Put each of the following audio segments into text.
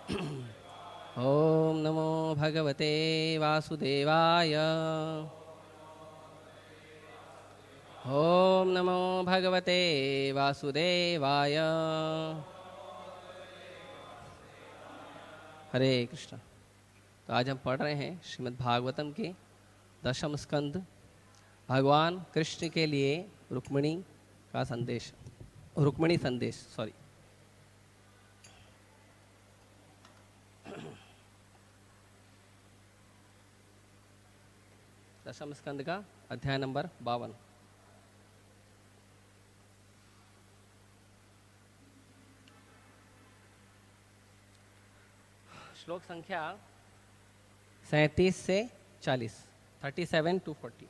ओम नमो भगवते वासुदेवाय। ओम नमो भगवते वासुदेवाय। हरे कृष्ण। तो आज हम पढ़ रहे हैं श्रीमद् भागवतम के दशम स्कंद, भगवान कृष्ण के लिए रुक्मिणी का संदेश, रुक्मिणी संदेश, सॉरी। दशम स्कंद का अध्याय नंबर 52। श्लोक संख्या 37 से 40, 37 to 40।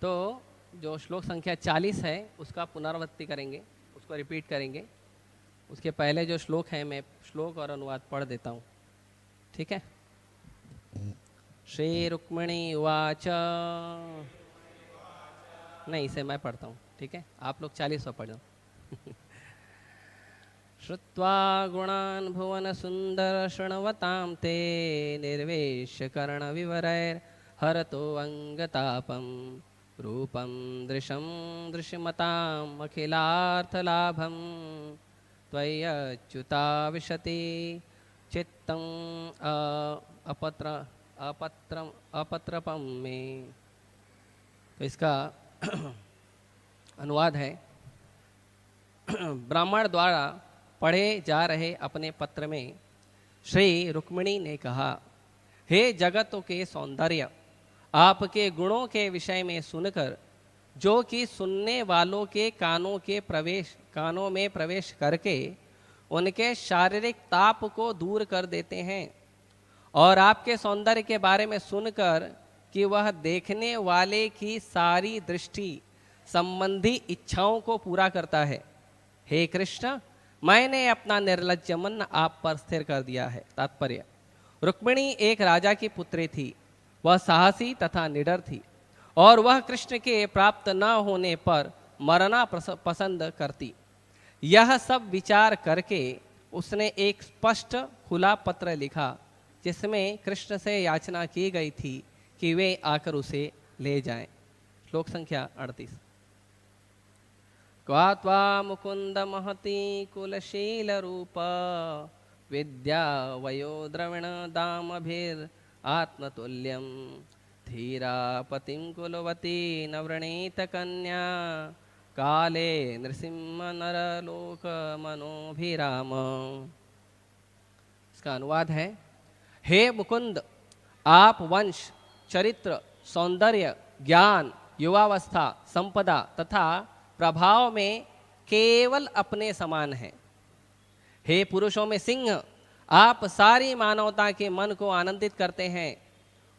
तो जो श्लोक संख्या 40 है उसका पुनरावृत्ति करेंगे, उसको रिपीट करेंगे। उसके पहले जो श्लोक है मैं श्लोक और अनुवाद पढ़ देता हूँ, ठीक है। श्री रुक्मिणी उवाच, नहीं इसे मैं पढ़ता हूँ, ठीक है। आप लोग 40वां पढ़ जाओ। श्रुत्वा गुणान् भुवन सुंदर शृण्वतां ते निर्वेश कर्ण विवरैर् हरतो अंगतापं रूपं दृशं दृश्यमताम् अखिलार्थलाभं त्वय्यच्युता विशति चित्तं अपत्रपं मे। तो इसका अनुवाद है, ब्राह्मण द्वारा पढ़े जा रहे अपने पत्र में श्री रुक्मिणी ने कहा, हे जगतों के सौंदर्य, आपके गुणों के विषय में सुनकर जो कि सुनने वालों के कानों में प्रवेश करके उनके शारीरिक ताप को दूर कर देते हैं, और आपके सौंदर्य के बारे में सुनकर कि वह देखने वाले की सारी दृष्टि संबंधी इच्छाओं को पूरा करता है। हे कृष्ण, मैंने अपना निर्लज्ज मन आप पर स्थिर कर दिया है। तात्पर्य, रुक्मिणी एक राजा की पुत्री थी। वह साहसी तथा निडर थी और वह कृष्ण के प्राप्त न होने पर मरना पसंद करती। यह सब विचार करके उसने एक स्पष्ट खुला पत्र लिखा जिसमें कृष्ण से याचना की गई थी कि वे आकर उसे ले जाएं। श्लोक संख्या 38। क्वा त्वा मुकुंद महती कुलशील रूप विद्या वयो द्रविण दामभिर आत्मतुल्यं धीरा पतिं कुलवती नवृणीत कन्या काले नृसिंह नरलोक मनोभिराम। इसका अनुवाद है, हे मुकुंद, आप वंश, चरित्र, सौंदर्य, ज्ञान, युवावस्था, संपदा तथा प्रभाव में केवल अपने समान हैं। हे पुरुषों में सिंह, आप सारी मानवता के मन को आनंदित करते हैं।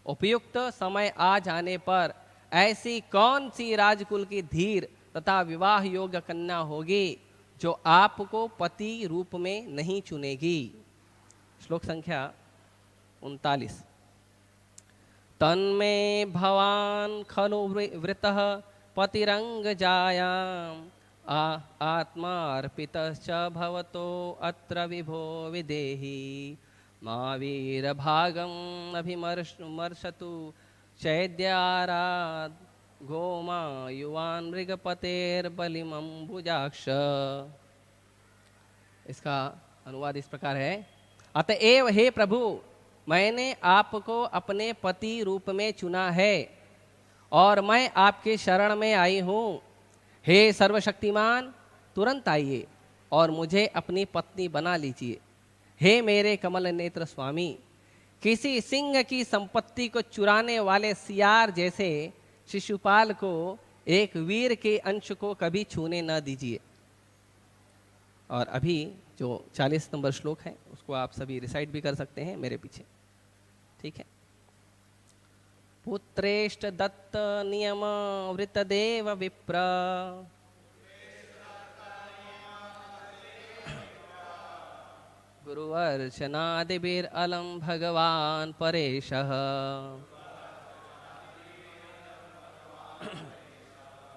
उपयुक्त समय आ जाने पर ऐसी कौन सी राजकुल की धीर तथा विवाह योग्य कन्या होगी जो आपको पति रूप में नहीं चुनेगी। श्लोक संख्या 39। तन्मे भवान खलु वृतः पतिरंग जायाम आत्मार्पितश्च भवतो अत्र विभो विदेहि मा वीरभागम् अभिमर्शतु चैद्याराद गोमा युवान मृगपतेर्बलिमंबुजाक्ष। इसका अनुवाद इस प्रकार है, अतएव हे प्रभु, मैंने आपको अपने पति रूप में चुना है और मैं आपके शरण में आई हूँ। हे सर्वशक्तिमान, तुरंत आइए और मुझे अपनी पत्नी बना लीजिए। हे मेरे कमल नेत्र स्वामी, किसी सिंह की संपत्ति को चुराने वाले सियार जैसे शिशुपाल को एक वीर के अंश को कभी छूने न दीजिए। और अभी जो 40 नंबर श्लोक है उसको आप सभी रिसाइट भी कर सकते हैं मेरे पीछे, ठीक है। पुत्रेष्ट दत्त नियम वृतदेव विप्र गुरुवर्चनादिभिर अलम भगवान परेशः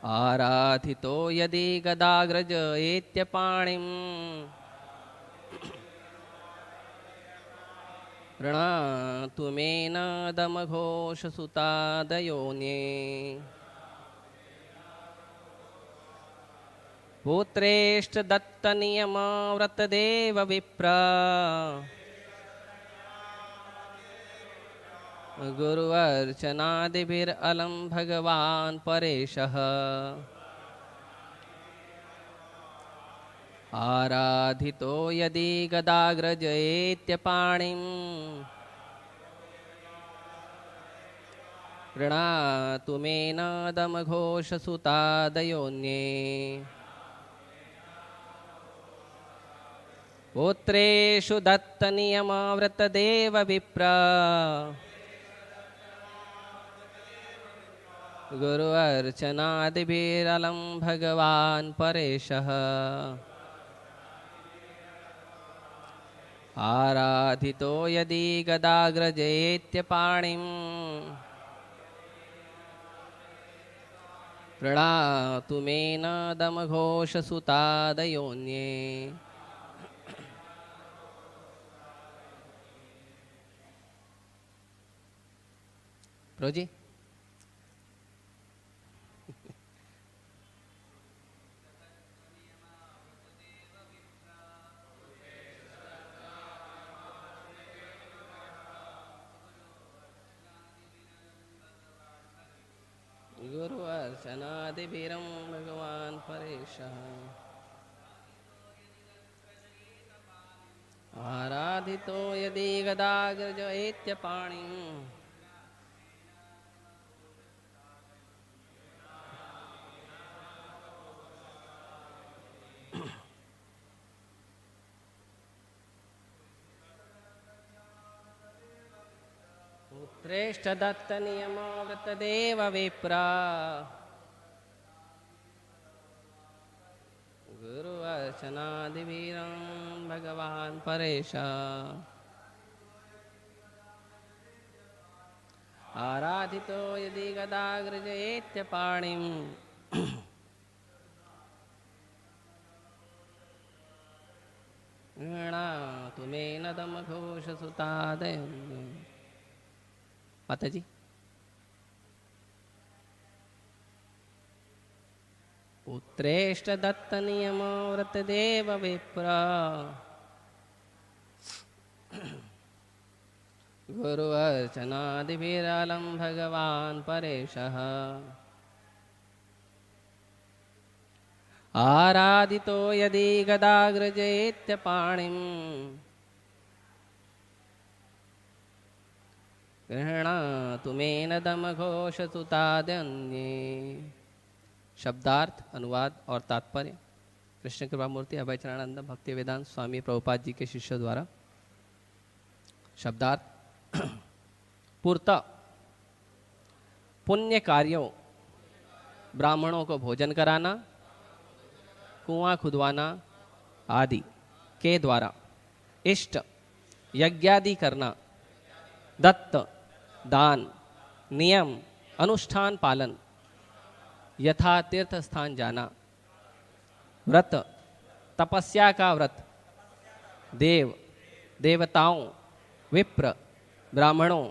आराधितो यदि गदाग्रज एत्यपाणिम् ऋणातु मेन दमघोषसुतादयोन्ये पुत्रेष्ट दत्तनियमव्रतदेव विप्र गुरुवर्चनादिभिरलं भगवान् परेशः आराधितो यदि गदाग्रज एत्यपाणिम् ऋणातु मेन दमघोषसुतादयोन्ये पुत्रेषु दत्तनियमव्रतदेव विप्र गुरुवर्चनादिभिरलं भगवान् परेशः आराधितो यदि गदाग्रज एत्यपाणिम् ऋणातु मेन दमघोषसुतादयोन्ये प्रोजी गुरुवर्चनादिभिरं भगवान् परेशः आराधितो यदि गदाग्रज एत्यपाणिम् पुत्रेष्ट दत्तनियमव्रतदेव विप्र गुरुवर्चनादिभिरं भगवान् परेशः आराधितो यदि गदाग्रज एत्यपाणिम् ऋणातु मेन दमघोषसुतादयोन्ये माताजी पुत्रेष्ट दत्तनियमव्रतदेव विप्र गुरुवर्चनादिभिरलं भगवान् परेशः आराधितो यदि गदाग्रज एत्यपाणिम् गृह्णातु मेन दमघोषसुतादयोन्ये शब्दार्थ अनुवाद और तात्पर्य कृष्ण कृपा मूर्ति अभयचरणानंद भक्ति वेदांत स्वामी प्रभुपाद जी के शिष्यों द्वारा। शब्दार्थ पूर्त पुण्य कार्यों ब्राह्मणों को भोजन कराना, कुआं खुदवाना आदि के द्वारा इष्ट यज्ञादि करना, दत्त दान नियम अनुष्ठान पालन, यथा तीर्थ स्थान जाना, व्रत तपस्या का व्रत, देव देवताओं, विप्र ब्राह्मणों,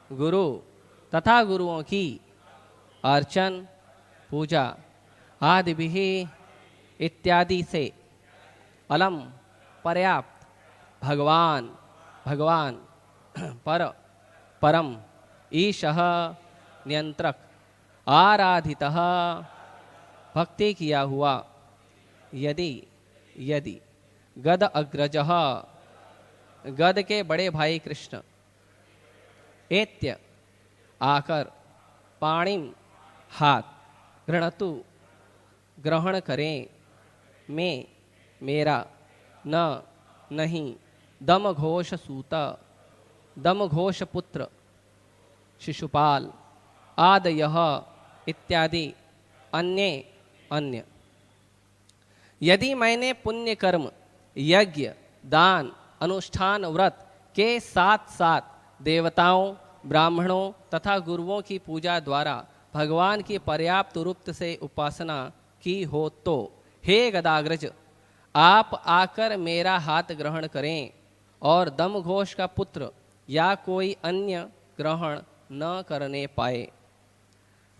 गुरु तथा गुरुओं की अर्चन पूजा आदि भी इत्यादि से अलम पर्याप्त भगवान भगवान पर परम ईशः नियंत्रक आराधितः भक्ति किया हुआ यदि यदि गद अग्रजः गद के बड़े भाई कृष्ण एत्य आकर पाणिम हाथ गृणतु ग्रहण करें मैं मेरा न नहीं दम घोष सूता दम घोष पुत्र शिशुपाल आदयः इत्यादि अन्य अन्य। यदि मैंने पुण्य कर्म यज्ञ दान अनुष्ठान व्रत के साथ साथ देवताओं ब्राह्मणों तथा गुरुओं की पूजा द्वारा भगवान की पर्याप्त रूप से उपासना की हो तो हे गदाग्रज, आप आकर मेरा हाथ ग्रहण करें और दमघोष का पुत्र या कोई अन्य ग्रहण न करने पाए।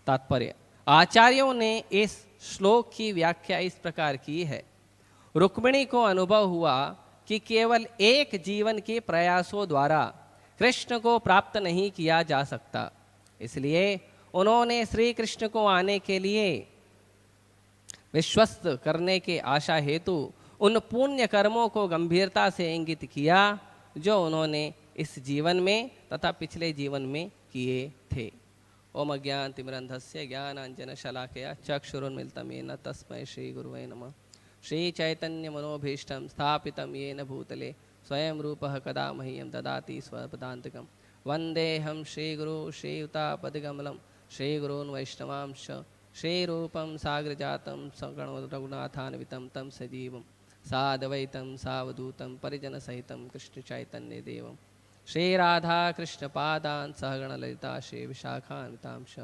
तात्पर्य, आचार्यों ने इस श्लोक की व्याख्या इस प्रकार की है। रुक्मिणी को अनुभव हुआ कि केवल एक जीवन के प्रयासों द्वारा कृष्ण को प्राप्त नहीं किया जा सकता, इसलिए उन्होंने श्री कृष्ण को आने के लिए विश्वस्त करने के आशा हेतु उन पुण्य कर्मों को गंभीरता से इंगित किया जो उन्होंने इस जीवन में तथा पिछले जीवन में किए थे। ओम अज्ञानतिमिरन्धस्य ज्ञानाञ्जनशलाकया चक्षुरुन्मिलितं येन तस्मै श्रीगुरुवे नमः। श्रीचैतन्यमनोभीष्टं स्थापितं येन भूतले स्वयं रूपः कदा मह्यं ददाति स्वपदान्तिकं। वन्देऽहं श्रीगुरो श्रीयुतापदकमलं श्रीगुरून् वैष्णवांश्च श्रीरूपं साग्रजातं सगणो रघुनाथान्वितं तं सजीवं साद्वैतं सावधूतं परिजनसहितं कृष्णचैतन्यदेवं श्रीराधा कृष्णपादान् सहगणललिता श्रीविशाखान्वितांश्च।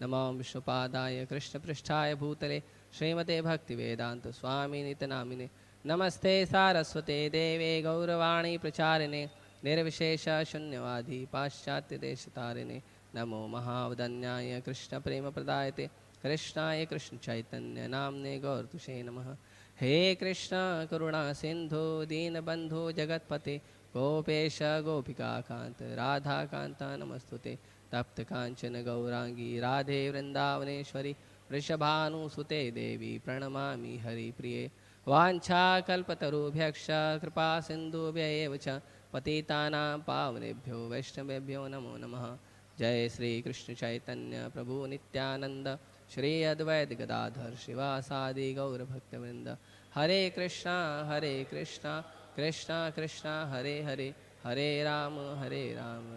नमो विष्णुपादाय कृष्णपृष्ठाय भूतले श्रीमते भक्तिवेदांत स्वामिनिति नामिने। नमस्ते सारस्वते देवे गौरवाणी प्रचारिणे निर्विशेष शून्यवादी पाश्चात्यदेशतारिणे। नमो महावदन्याय कृष्णप्रेमप्रदायते कृष्णाय कृष्णचैतन्य नाम्ने गौरतुषे नमः। हे कृष्ण करुणा सिंधु दीनबंधु जगत्पते गोपेश गोपिकाकांत राधाकांत नमस्तुते। तप्त कांचन गौरांगी राधे वृंदावनेश्वरी वृषभानुसुते देवी प्रणमामि हरिप्रिये। वाञ्छाकल्पतरुभ्यश्च कृपा सिन्धुभ्यैव च पतितानां पावनेभ्यो वैष्णवेभ्यो नमो नमः। जय श्री कृष्ण चैतन्य प्रभु नित्यानंद श्री अद्वैत गदाधर शिवासादि गौर भक्तवृंद। हरे कृष्णा कृष्णा कृष्णा हरे हरे, हरे राम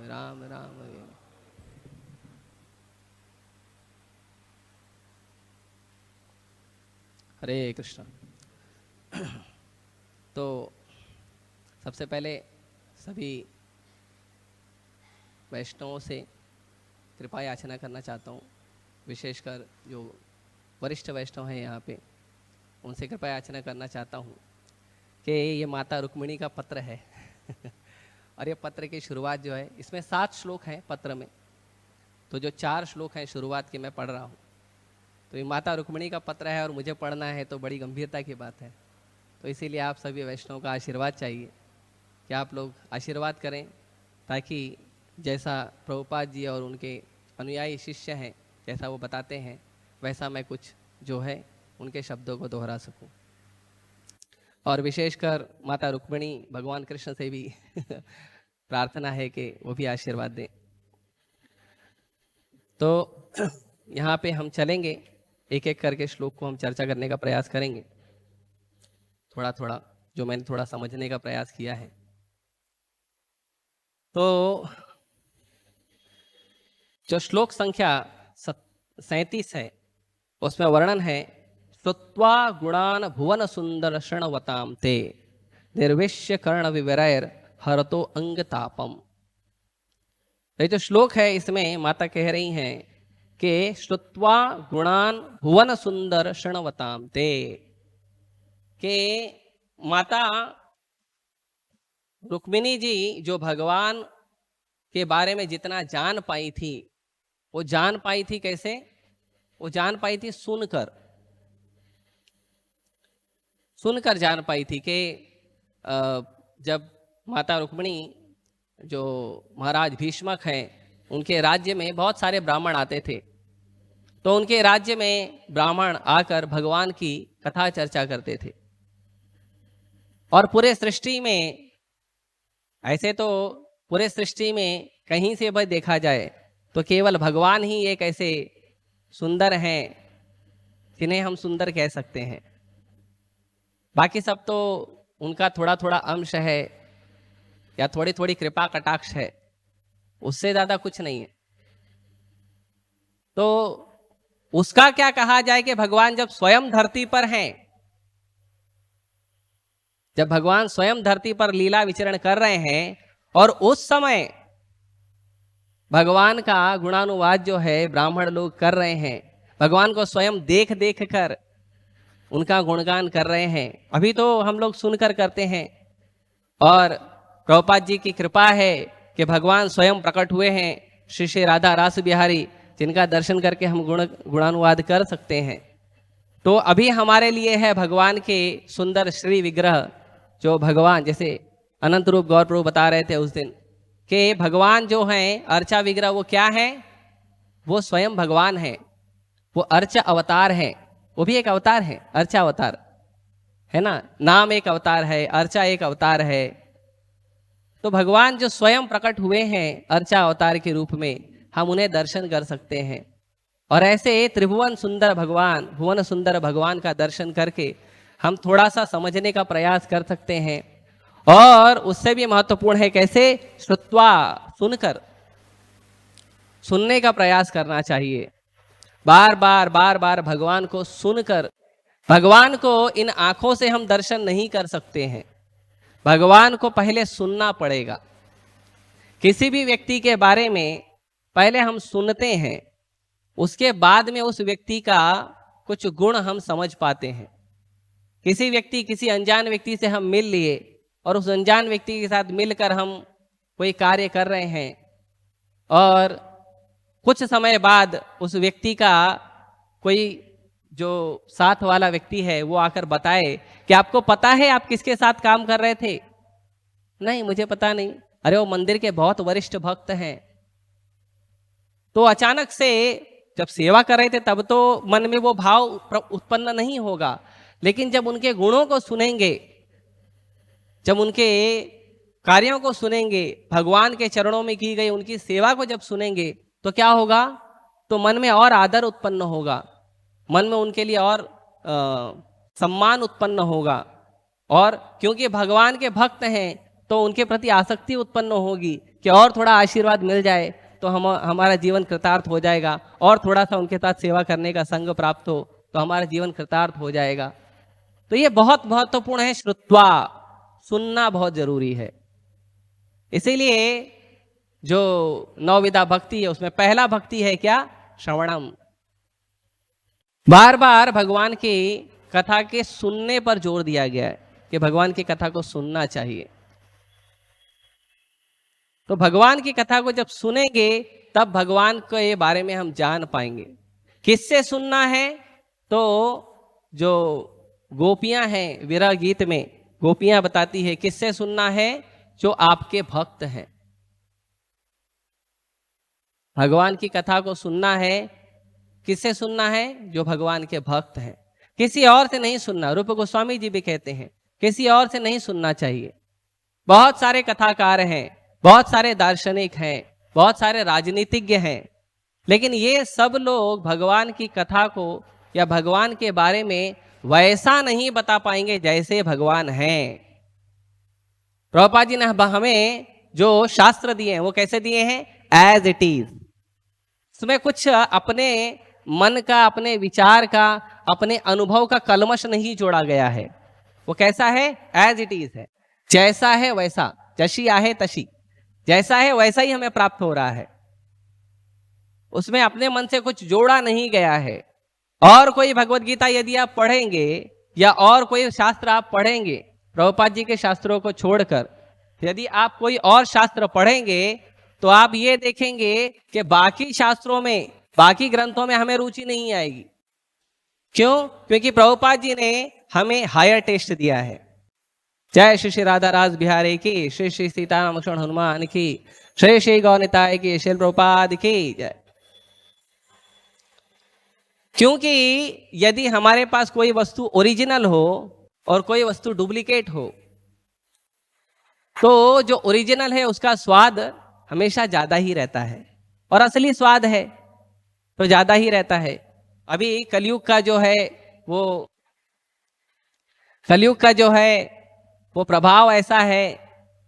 राम राम हरे। हरे कृष्ण। तो सबसे पहले सभी वैष्णवों से कृपा याचना करना चाहता हूँ, विशेषकर जो वरिष्ठ वैष्णव हैं यहाँ पे, उनसे कृपा याचना करना चाहता हूँ कि ये माता रुक्मिणी का पत्र है और ये पत्र की शुरुआत जो है, इसमें 7 श्लोक हैं पत्र में, तो जो 4 श्लोक हैं शुरुआत के मैं पढ़ रहा हूँ। तो ये माता रुक्मिणी का पत्र है और मुझे पढ़ना है, तो बड़ी गंभीरता की बात है। तो इसीलिए आप सभी वैष्णव का आशीर्वाद चाहिए कि आप लोग आशीर्वाद करें, ताकि जैसा प्रभुपाद जी और उनके अनुयायी शिष्य हैं जैसा वो बताते हैं, वैसा मैं कुछ जो है उनके शब्दों को दोहरा सकूं। और विशेषकर माता रुक्मिणी भगवान कृष्ण से भी प्रार्थना है कि वो भी आशीर्वाद दें। तो यहाँ पे हम चलेंगे, एक एक करके श्लोक को हम चर्चा करने का प्रयास करेंगे, थोड़ा थोड़ा जो मैंने थोड़ा समझने का प्रयास किया है। तो जो श्लोक संख्या 37 है, उसमें वर्णन है, श्रुत्वा गुणान भुवन सुंदर शृण्वताम ते निर्विश्य कर्ण विवरैर हरतो अंगतापम। ये जो श्लोक है, इसमें माता कह रही हैं कि श्रुत्वा गुणान भुवन सुंदर शृण्वताम ते, के माता रुक्मिणी जी जो भगवान के बारे में जितना जान पाई थी, वो जान पाई थी कैसे? वो जान पाई थी सुनकर जान पाई थी कि जब माता रुक्मिणी जो महाराज भीष्मक हैं, उनके राज्य में बहुत सारे ब्राह्मण आते थे, तो उनके राज्य में ब्राह्मण आकर भगवान की कथा चर्चा करते थे। और पूरे सृष्टि में, ऐसे तो पूरे सृष्टि में कहीं से भी देखा जाए तो केवल भगवान ही एक ऐसे सुंदर हैं जिन्हें हम सुंदर कह सकते हैं। बाकी सब तो उनका थोड़ा थोड़ा अंश है या थोड़ी थोड़ी कृपा कटाक्ष है, उससे ज्यादा कुछ नहीं है। तो उसका क्या कहा जाए कि भगवान जब स्वयं धरती पर हैं, जब भगवान स्वयं धरती पर लीला विचरण कर रहे हैं, और उस समय भगवान का गुणानुवाद जो है ब्राह्मण लोग कर रहे हैं, भगवान को स्वयं देख देख कर उनका गुणगान कर रहे हैं। अभी तो हम लोग सुनकर करते हैं, और प्रभुपाद जी की कृपा है कि भगवान स्वयं प्रकट हुए हैं, श्री श्री राधा रास बिहारी, जिनका दर्शन करके हम गुणानुवाद कर सकते हैं। तो अभी हमारे लिए है भगवान के सुंदर श्री विग्रह, जो भगवान जैसे अनंत रूप गौर प्रभु बता रहे थे उस दिन कि भगवान जो हैं अर्चा विग्रह, वो क्या है? वो स्वयं भगवान है, वो अर्चा अवतार है, वो भी एक अवतार है, अर्चा अवतार है ना। नाम एक अवतार है, अर्चा एक अवतार है। तो भगवान जो स्वयं प्रकट हुए हैं अर्चा अवतार के रूप में, हम उन्हें दर्शन कर सकते हैं। और ऐसे त्रिभुवन सुंदर भगवान, भुवन सुंदर भगवान का दर्शन करके हम थोड़ा सा समझने का प्रयास कर सकते हैं। और उससे भी महत्वपूर्ण है कैसे? श्रुत्वा, सुनकर, सुनने का प्रयास करना चाहिए। बार बार बार बार भगवान को सुनकर, भगवान को इन आंखों से हम दर्शन नहीं कर सकते हैं, भगवान को पहले सुनना पड़ेगा। किसी भी व्यक्ति के बारे में पहले हम सुनते हैं, उसके बाद में उस व्यक्ति का कुछ गुण हम समझ पाते हैं। किसी अनजान व्यक्ति से हम मिल लिए और उस अनजान व्यक्ति के साथ मिलकर हम कोई कार्य कर रहे हैं, और कुछ समय बाद उस व्यक्ति का कोई जो साथ वाला व्यक्ति है वो आकर बताए कि आपको पता है आप किसके साथ काम कर रहे थे? नहीं, मुझे पता नहीं। अरे वो मंदिर के बहुत वरिष्ठ भक्त हैं। तो अचानक से जब सेवा कर रहे थे तब तो मन में वो भाव उत्पन्न नहीं होगा, लेकिन जब उनके गुणों को सुनेंगे, जब उनके कार्यों को सुनेंगे, भगवान के चरणों में की गई उनकी सेवा को जब सुनेंगे, तो क्या होगा? तो मन में और आदर उत्पन्न होगा, मन में उनके लिए और सम्मान उत्पन्न होगा। और क्योंकि भगवान के भक्त हैं तो उनके प्रति आसक्ति उत्पन्न होगी कि और थोड़ा आशीर्वाद मिल जाए तो हमारा जीवन कृतार्थ हो जाएगा, और थोड़ा सा उनके साथ सेवा करने का संग प्राप्त हो तो हमारा जीवन कृतार्थ हो जाएगा। तो ये बहुत महत्वपूर्ण है। श्रुत्वा, सुनना बहुत जरूरी है। इसीलिए जो नवविधा भक्ति है उसमें पहला भक्ति है क्या? श्रवणम। बार बार भगवान की कथा के सुनने पर जोर दिया गया है कि भगवान की कथा को सुनना चाहिए। तो भगवान की कथा को जब सुनेंगे तब भगवान के बारे में हम जान पाएंगे। किससे सुनना है? तो जो गोपियां हैं विरह गीत में, गोपियां बताती है किससे सुनना है? जो आपके भक्त हैं। भगवान की कथा को सुनना है, किससे सुनना है? जो भगवान के भक्त हैं। किसी और से नहीं सुनना। रूप गोस्वामी जी भी कहते हैं किसी और से नहीं सुनना चाहिए। बहुत सारे कथाकार हैं, बहुत सारे दार्शनिक हैं, बहुत सारे राजनीतिज्ञ हैं, लेकिन ये सब लोग भगवान की कथा को या भगवान के बारे में वैसा नहीं बता पाएंगे जैसे भगवान हैं। प्रभुपाद जी ने हमें जो शास्त्र दिए हैं वो कैसे दिए हैं? As it is. इसमें कुछ अपने मन का, अपने विचार का, अपने अनुभव का कलमश नहीं जोड़ा गया है। वो कैसा है? एज इट इज है। जैसा है वैसा, जशी आहे तशी, जैसा है वैसा ही हमें प्राप्त हो रहा है। उसमें अपने मन से कुछ जोड़ा नहीं गया है। और कोई भगवत गीता यदि आप पढ़ेंगे या और कोई शास्त्र आप पढ़ेंगे, प्रभुपाद जी के शास्त्रों को छोड़कर यदि आप कोई और शास्त्र पढ़ेंगे तो आप ये देखेंगे कि बाकी शास्त्रों में, बाकी ग्रंथों में हमें रुचि नहीं आएगी। क्यों? क्योंकि प्रभुपाद जी ने हमें हायर टेस्ट दिया है। जय श्री श्री राधा रास बिहारी की, श्री श्री सीताराम लक्ष्मण हनुमान की, श्री श्री गौनिताय की, श्री प्रभुपाद की जय। क्योंकि यदि हमारे पास कोई वस्तु ओरिजिनल हो और कोई वस्तु डुप्लीकेट हो तो जो ओरिजिनल है उसका स्वाद हमेशा ज्यादा ही रहता है, और असली स्वाद है तो ज्यादा ही रहता है। अभी कलयुग का जो है वो प्रभाव ऐसा है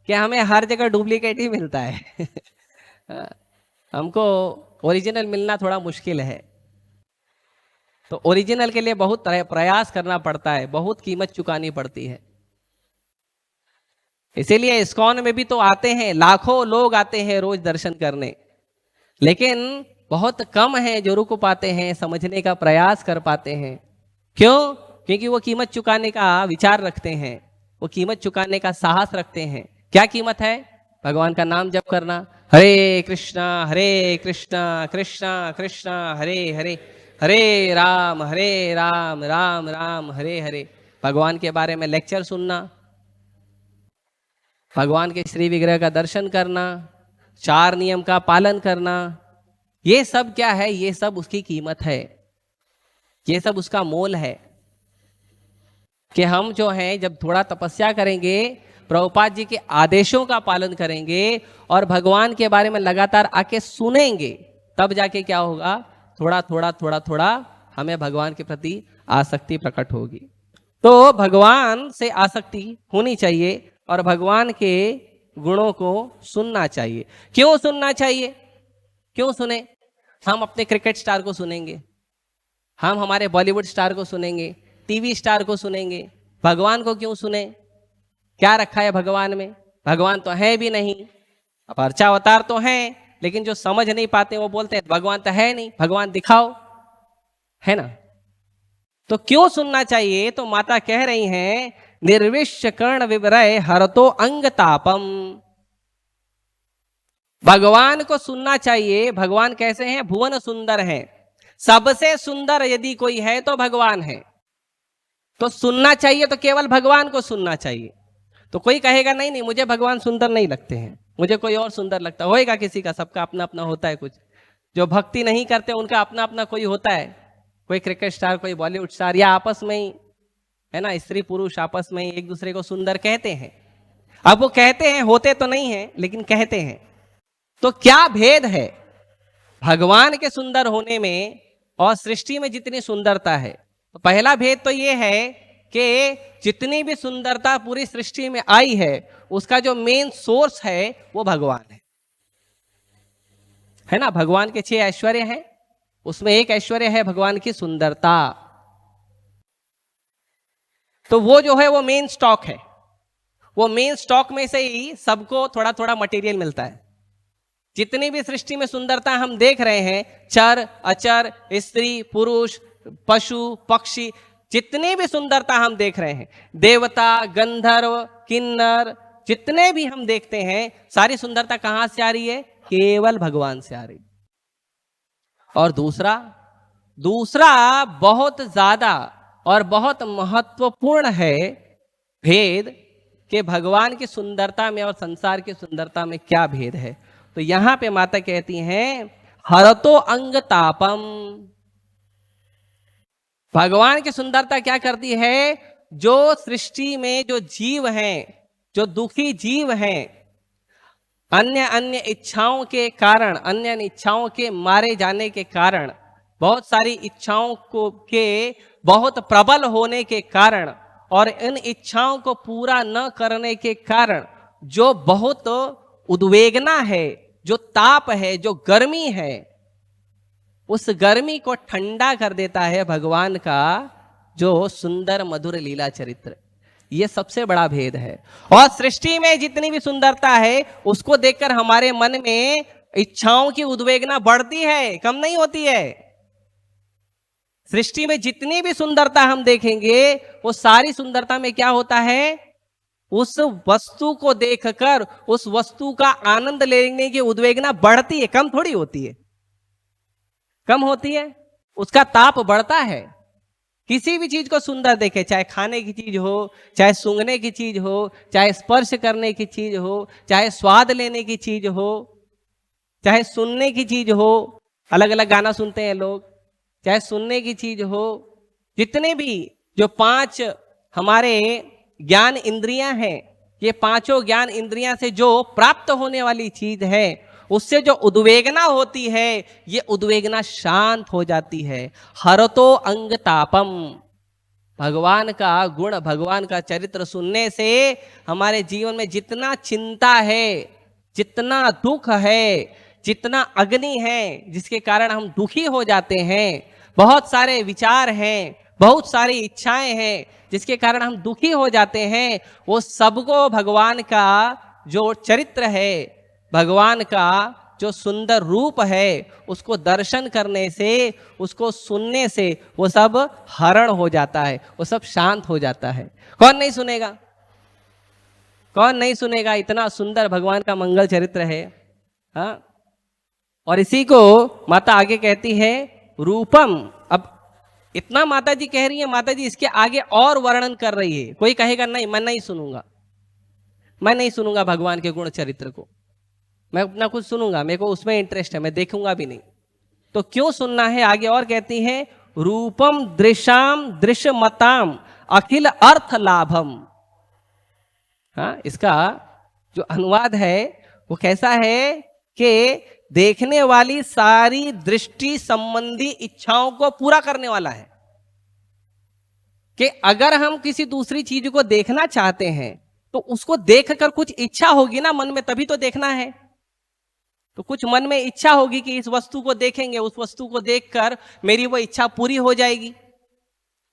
कि हमें हर जगह डुप्लीकेट ही मिलता है हमको ओरिजिनल मिलना थोड़ा मुश्किल है। तो ओरिजिनल के लिए बहुत प्रयास करना पड़ता है, बहुत कीमत चुकानी पड़ती है। इसीलिए इस्कॉन में भी तो आते हैं, लाखों लोग आते हैं रोज दर्शन करने, लेकिन बहुत कम है जो रुक पाते हैं, समझने का प्रयास कर पाते हैं। क्यों? क्योंकि वो कीमत चुकाने का विचार रखते हैं, वो कीमत चुकाने का साहस रखते हैं। क्या कीमत है? भगवान का नाम जप करना, हरे कृष्णा कृष्णा कृष्णा हरे हरे, हरे राम राम राम हरे हरे। भगवान के बारे में लेक्चर सुनना, भगवान के श्री विग्रह का दर्शन करना, 4 नियम का पालन करना, ये सब क्या है? ये सब उसकी कीमत है, ये सब उसका मोल है। कि हम जो हैं जब थोड़ा तपस्या करेंगे, प्रभुपाद जी के आदेशों का पालन करेंगे और भगवान के बारे में लगातार आके सुनेंगे, तब जाके क्या होगा? थोड़ा थोड़ा थोड़ा थोड़ा हमें भगवान के प्रति आसक्ति प्रकट होगी। तो भगवान से आसक्ति होनी चाहिए और भगवान के गुणों को सुनना चाहिए। क्यों सुनना चाहिए? क्यों सुने? हम अपने क्रिकेट स्टार को सुनेंगे, हम हमारे बॉलीवुड स्टार को सुनेंगे, टीवी स्टार को सुनेंगे, भगवान को क्यों सुने? क्या रखा है भगवान में? भगवान तो है भी नहीं, अब अर्चा अवतार तो हैं, लेकिन जो समझ नहीं पाते वो बोलते हैं भगवान तो है नहीं, भगवान दिखाओ, है ना? तो क्यों सुनना चाहिए? तो माता कह रही हैं, निर्विश्य कर्ण विवरय हरतो अंग तापम। भगवान को सुनना चाहिए। भगवान कैसे हैं? भुवन सुंदर हैं, सबसे सुंदर यदि कोई है तो भगवान है। तो सुनना चाहिए तो केवल भगवान को सुनना चाहिए। तो कोई कहेगा नहीं नहीं मुझे भगवान सुंदर नहीं लगते हैं, मुझे कोई और सुंदर लगता है। होएगा किसी का, सबका अपना अपना होता है। कुछ जो भक्ति नहीं करते उनका अपना अपना कोई होता है, कोई क्रिकेट स्टार, कोई बॉलीवुड स्टार, या आपस में ही है ना, स्त्री पुरुष आपस में ही एक दूसरे को सुंदर कहते हैं। अब वो कहते हैं, होते तो नहीं है लेकिन कहते हैं। तो क्या भेद है भगवान के सुंदर होने में और सृष्टि में जितनी सुंदरता है? तो पहला भेद तो ये है कि जितनी भी सुंदरता पूरी सृष्टि में आई है उसका जो मेन सोर्स है वो भगवान है ना। भगवान के 6 ऐश्वर्य हैं, उसमें एक ऐश्वर्य है भगवान की सुंदरता। तो वो जो है वो मेन स्टॉक है, वो मेन स्टॉक में से ही सबको थोड़ा थोड़ा मटेरियल मिलता है। जितनी भी सृष्टि में सुंदरता हम देख रहे हैं, चर अचर, स्त्री पुरुष, पशु पक्षी, जितनी भी सुंदरता हम देख रहे हैं, देवता गंधर्व किन्नर, जितने भी हम देखते हैं, सारी सुंदरता कहां से आ रही है? केवल भगवान से आ रही। और दूसरा बहुत ज्यादा और बहुत महत्वपूर्ण है भेद, कि भगवान की सुंदरता में और संसार की सुंदरता में क्या भेद है। तो यहां पे माता कहती हैं, हरतो अंग तापम। भगवान की सुंदरता क्या करती है? जो सृष्टि में जो जीव हैं, जो दुखी जीव हैं, अन्य अन्य इच्छाओं के कारण, अन्य इच्छाओं के मारे जाने के कारण, बहुत सारी इच्छाओं को के बहुत प्रबल होने के कारण और इन इच्छाओं को पूरा न करने के कारण जो बहुत उद्वेगना है, जो ताप है, जो गर्मी है, उस गर्मी को ठंडा कर देता है भगवान का जो सुंदर मधुर लीला चरित्र। ये सबसे बड़ा भेद है। और सृष्टि में जितनी भी सुंदरता है उसको देखकर हमारे मन में इच्छाओं की उद्वेगना बढ़ती है, कम नहीं होती है। सृष्टि में जितनी भी सुंदरता हम देखेंगे वो सारी सुंदरता में क्या होता है? उस वस्तु को देखकर उस वस्तु का आनंद लेने की उद्वेगना बढ़ती है, कम थोड़ी होती है। कम होती है, उसका ताप बढ़ता है। किसी भी चीज को सुंदर देखे, चाहे खाने की चीज हो, चाहे सूंघने की चीज हो, चाहे स्पर्श करने की चीज हो, चाहे स्वाद लेने की चीज हो, चाहे सुनने की चीज हो, अलग अलग गाना सुनते हैं लोग, चाहे सुनने की चीज हो, जितने भी जो 5 हमारे ज्ञान इंद्रियां हैं, ये 5 ज्ञान इंद्रियां से जो प्राप्त होने वाली चीज है, उससे जो उद्वेगना होती है, ये उद्वेगना शांत हो जाती है। हरतो अंग तापम। भगवान का गुण, भगवान का चरित्र सुनने से हमारे जीवन में जितना चिंता है, जितना दुख है, जितना अग्नि है जिसके कारण हम दुखी हो जाते हैं, बहुत सारे विचार हैं, बहुत सारी इच्छाएं हैं जिसके कारण हम दुखी हो जाते हैं, वो सबको भगवान का जो चरित्र है, भगवान का जो सुंदर रूप है उसको दर्शन करने से, उसको सुनने से वो सब हरण हो जाता है, वो सब शांत हो जाता है। कौन नहीं सुनेगा, कौन नहीं सुनेगा? इतना सुंदर भगवान का मंगल चरित्र है। हाँ, और इसी को माता आगे कहती है रूपम। अब इतना माता जी कह रही है, माता जी इसके आगे और वर्णन कर रही है। कोई कहेगा नहीं मैं नहीं सुनूंगा, मैं नहीं सुनूंगा भगवान के गुण चरित्र को, मैं अपना कुछ सुनूंगा, मेरे को उसमें इंटरेस्ट है, मैं देखूंगा भी नहीं। तो क्यों सुनना है? आगे और कहती है रूपम दृशाम दृश्यमताम अखिल अर्थ लाभम। हाँ, इसका जो अनुवाद है वो कैसा है कि देखने वाली सारी दृष्टि संबंधी इच्छाओं को पूरा करने वाला है। कि अगर हम किसी दूसरी चीज को देखना चाहते हैं तो उसको देखकर कुछ इच्छा होगी ना मन में, तभी तो देखना है। तो कुछ मन में इच्छा होगी कि इस वस्तु को देखेंगे, उस वस्तु को देखकर मेरी वो इच्छा पूरी हो जाएगी,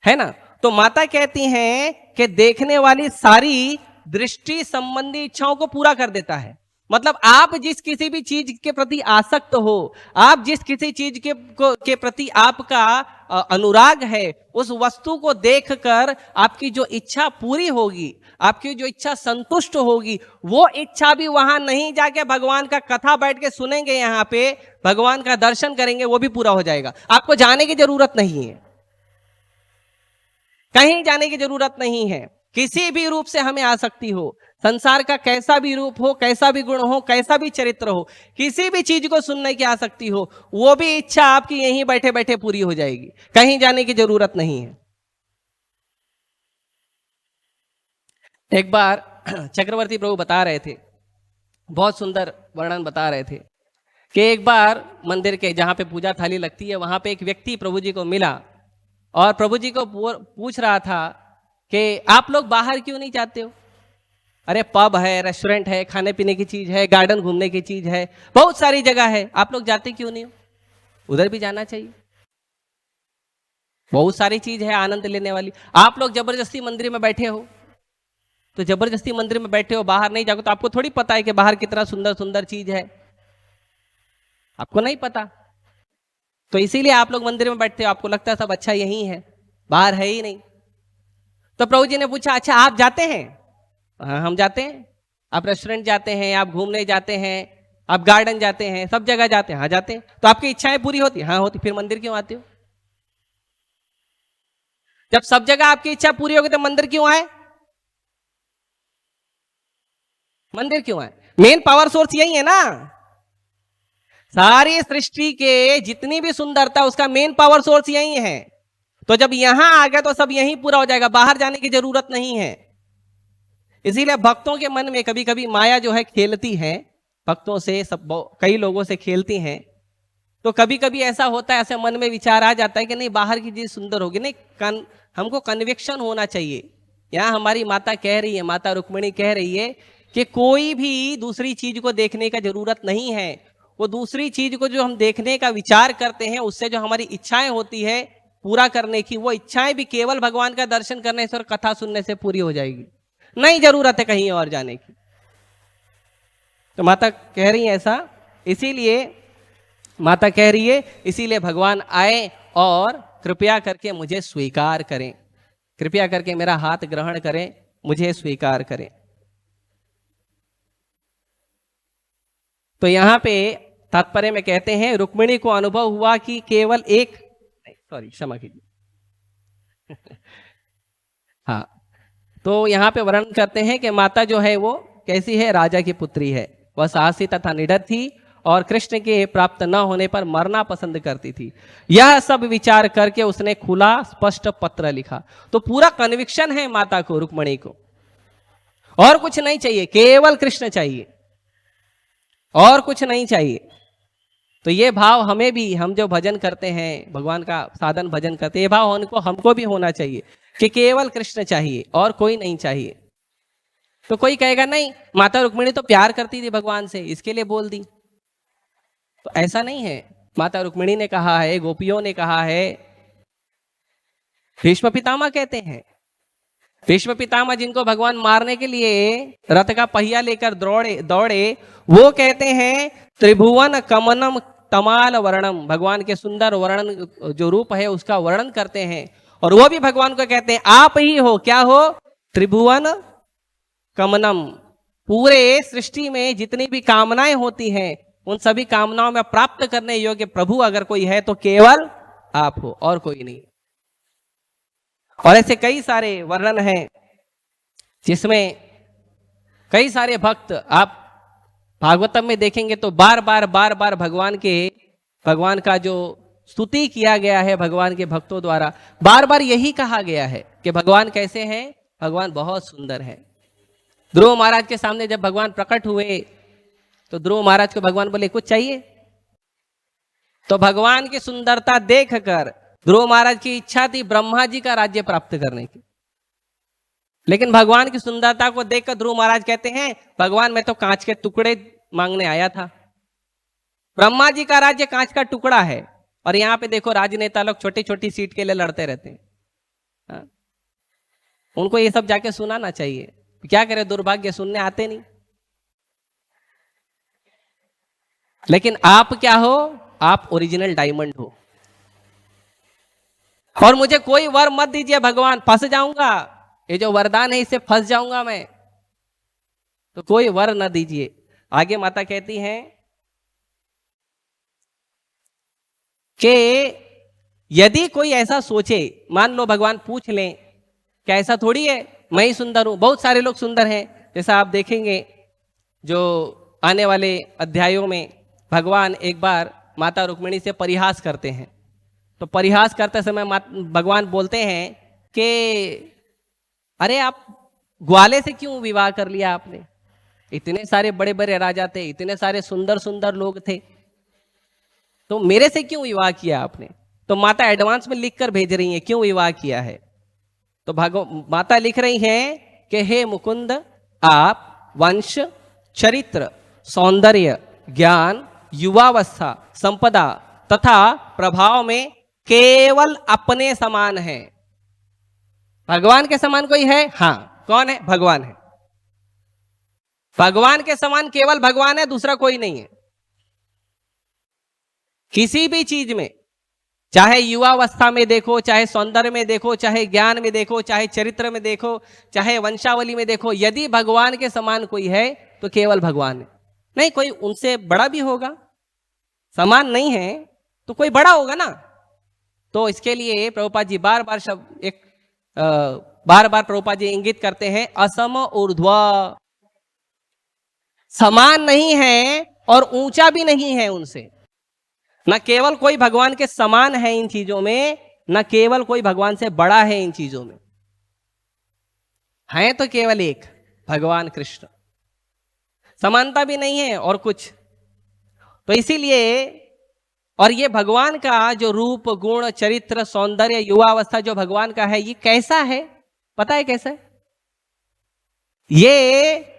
है ना? तो माता कहती हैं कि देखने वाली सारी दृष्टि संबंधी इच्छाओं को पूरा कर देता है। मतलब आप जिस किसी भी चीज के प्रति आसक्त हो, आप जिस किसी चीज के प्रति आपका अनुराग है, उस वस्तु को देखकर आपकी जो इच्छा पूरी होगी, आपकी जो इच्छा संतुष्ट होगी, वो इच्छा भी वहां नहीं जाके भगवान का कथा बैठ के सुनेंगे, यहाँ पे भगवान का दर्शन करेंगे, वो भी पूरा हो जाएगा। आपको जाने की जरूरत नहीं है, कहीं जाने की जरूरत नहीं है। किसी भी रूप से हमें आसक्ति हो, संसार का कैसा भी रूप हो, कैसा भी गुण हो, कैसा भी चरित्र हो, किसी भी चीज को सुनने की आसक्ति हो, वो भी इच्छा आपकी यहीं बैठे बैठे पूरी हो जाएगी, कहीं जाने की जरूरत नहीं है। एक बार चक्रवर्ती प्रभु बता रहे थे, बहुत सुंदर वर्णन बता रहे थे कि एक बार मंदिर के जहां पे पूजा थाली लगती है, वहां पे एक व्यक्ति प्रभु जी को मिला और प्रभु जी को पूछ रहा था कि आप लोग बाहर क्यों नहीं जाते हो? अरे पब है, रेस्टोरेंट है, खाने पीने की चीज है, गार्डन घूमने की चीज है, बहुत सारी जगह है, आप लोग जाते क्यों नहीं हो? उधर भी जाना चाहिए, बहुत सारी चीज है आनंद लेने वाली। आप लोग जबरदस्ती मंदिर में बैठे हो, तो जबरदस्ती मंदिर में बैठे हो, बाहर नहीं जाओगे तो आपको थोड़ी पता है कि बाहर कितना सुंदर सुंदर चीज है, आपको नहीं पता। तो इसीलिए आप लोग मंदिर में बैठते हो, आपको लगता है सब अच्छा यही है, बाहर है ही नहीं। तो प्रभु जी ने पूछा अच्छा आप जाते हैं? हाँ हम जाते हैं। आप रेस्टोरेंट जाते हैं, आप घूमने जाते हैं, आप गार्डन जाते हैं, सब जगह जाते हैं? हाँ जाते हैं। तो आपकी इच्छाएं पूरी होती? हाँ होती। फिर मंदिर क्यों आते हो? जब सब जगह आपकी इच्छा पूरी होगी तो मंदिर क्यों आए? मंदिर क्यों आए? मेन पावर सोर्स यही है ना, सारी सृष्टि के जितनी भी सुंदरता उसका मेन पावर सोर्स यही है। तो जब यहां आ गया तो सब यहीं पूरा हो जाएगा, बाहर जाने की जरूरत नहीं है। इसीलिए भक्तों के मन में कभी कभी माया जो है खेलती है, भक्तों से, सब कई लोगों से खेलती हैं। तो कभी कभी ऐसा होता है, ऐसे मन में विचार आ जाता है कि नहीं बाहर की चीज सुंदर होगी, नहीं हमको कन्विक्शन होना चाहिए। यहाँ हमारी माता कह रही है, माता रुक्मिणी कह रही है कि कोई भी दूसरी चीज को देखने का जरूरत नहीं है। वो दूसरी चीज को जो हम देखने का विचार करते हैं, उससे जो हमारी इच्छाएं होती है पूरा करने की, वो इच्छाएं भी केवल भगवान का दर्शन करने से और कथा सुनने से पूरी हो जाएगी, नहीं जरूरत है कहीं और जाने की। तो माता कह रही है ऐसा, इसीलिए माता कह रही है इसीलिए भगवान आए और कृपया करके मुझे स्वीकार करें, कृपया करके मेरा हाथ ग्रहण करें, मुझे स्वीकार करें। तो यहां पे तात्पर्य में कहते हैं रुक्मिणी को अनुभव हुआ कि केवल एक, सॉरी क्षमा कीजिए हाँ, तो यहां पे वर्णन करते हैं कि माता जो है वो कैसी है, राजा की पुत्री है। वह साहसी तथा निडर थी और कृष्ण के प्राप्त न होने पर मरना पसंद करती थी। यह सब विचार करके उसने खुला स्पष्ट पत्र लिखा। तो पूरा कन्विक्शन है माता को, रुक्मिणी को, और कुछ नहीं चाहिए, केवल कृष्ण चाहिए, और कुछ नहीं चाहिए। तो ये भाव हमें भी, हम जो भजन करते हैं, भगवान का साधन भजन करते हैं, ये भाव हमको भी होना चाहिए कि केवल कृष्ण चाहिए और कोई नहीं चाहिए। तो कोई कहेगा नहीं माता रुक्मिणी तो प्यार करती थी भगवान से, इसके लिए बोल दी। तो ऐसा नहीं है। माता रुक्मिणी ने कहा है, गोपियों ने कहा है, भीष्म पितामह कहते हैं भीष्म पितामह जिनको भगवान मारने के लिए रथ का पहिया लेकर दौड़े वो कहते हैं त्रिभुवन कमनम तमाल वर्णम, भगवान के सुंदर वर्णन जो रूप है उसका वर्णन करते हैं। और वो भी भगवान को कहते हैं आप ही हो, क्या हो? त्रिभुवन कमनम, पूरे सृष्टि में जितनी भी कामनाएं होती हैं उन सभी कामनाओं में प्राप्त करने योग्य प्रभु अगर कोई है तो केवल आप हो और कोई नहीं। और ऐसे कई सारे वर्णन हैं जिसमें कई सारे भक्त, आप भागवतम में देखेंगे तो बार बार भगवान का जो स्तुति किया गया है भगवान के भक्तों द्वारा, बार बार यही कहा गया है कि भगवान कैसे हैं, भगवान बहुत सुंदर है। ध्रुव महाराज के सामने जब भगवान प्रकट हुए तो ध्रुव महाराज को भगवान बोले कुछ चाहिए, तो भगवान की सुंदरता देखकर ध्रुव महाराज की इच्छा थी ब्रह्मा जी का राज्य प्राप्त करने की, लेकिन भगवान की सुंदरता को देखकर ध्रुव महाराज कहते हैं भगवान मैं तो कांच के टुकड़े मांगने आया था, ब्रह्मा जी का राज्य कांच का टुकड़ा है। और यहाँ पे देखो राजनेता लोग छोटी छोटी सीट के लिए लड़ते रहते हैं। हाँ? उनको ये सब जाके सुनाना चाहिए, क्या करे, दुर्भाग्य सुनने आते नहीं। लेकिन आप क्या हो? आप ओरिजिनल डायमंड हो। और मुझे कोई वर मत दीजिए भगवान, फंस जाऊंगा, ये जो वरदान है इससे फंस जाऊंगा मैं, तो कोई वर न दीजिए। आगे माता कहती हैं कि यदि कोई ऐसा सोचे, मान लो भगवान पूछ लें, क्या ऐसा थोड़ी है मैं ही सुंदर हूं, बहुत सारे लोग सुंदर हैं। जैसा आप देखेंगे जो आने वाले अध्यायों में भगवान एक बार माता रुक्मिणी से परिहास करते हैं, तो परिहास करते समय भगवान बोलते हैं कि अरे आप ग्वाले से क्यों विवाह कर लिया आपने, इतने सारे बड़े बड़े राजा थे, इतने सारे सुंदर सुंदर लोग थे, तो मेरे से क्यों विवाह किया आपने। तो माता एडवांस में लिखकर भेज रही हैं क्यों विवाह किया है। तो माता लिख रही हैं कि हे मुकुंद, आप वंश, चरित्र, सौंदर्य, ज्ञान, युवावस्था, संपदा तथा प्रभाव में केवल अपने समान है। भगवान के समान कोई है? हाँ, कौन है? भगवान है। भगवान के समान केवल भगवान है, दूसरा कोई नहीं है। किसी भी चीज में, चाहे युवावस्था में देखो, चाहे सौंदर्य में देखो, चाहे ज्ञान में देखो, चाहे चरित्र में देखो, चाहे वंशावली में देखो, यदि भगवान के समान कोई है तो केवल भगवान है। नहीं, कोई उनसे बड़ा भी होगा, समान नहीं है तो कोई बड़ा होगा ना। तो इसके लिए प्रभुपाद जी बार बार प्रभुपाद जी इंगित करते हैं असम ऊर्ध्व, समान नहीं है और ऊंचा भी नहीं है उनसे। न केवल कोई भगवान के समान है इन चीजों में, न केवल कोई भगवान से बड़ा है इन चीजों में, है तो केवल एक भगवान कृष्ण, समानता भी नहीं है और कुछ। तो इसीलिए, और ये भगवान का जो रूप, गुण, चरित्र, सौंदर्य, युवावस्था जो भगवान का है, ये कैसा है पता है? कैसा है? ये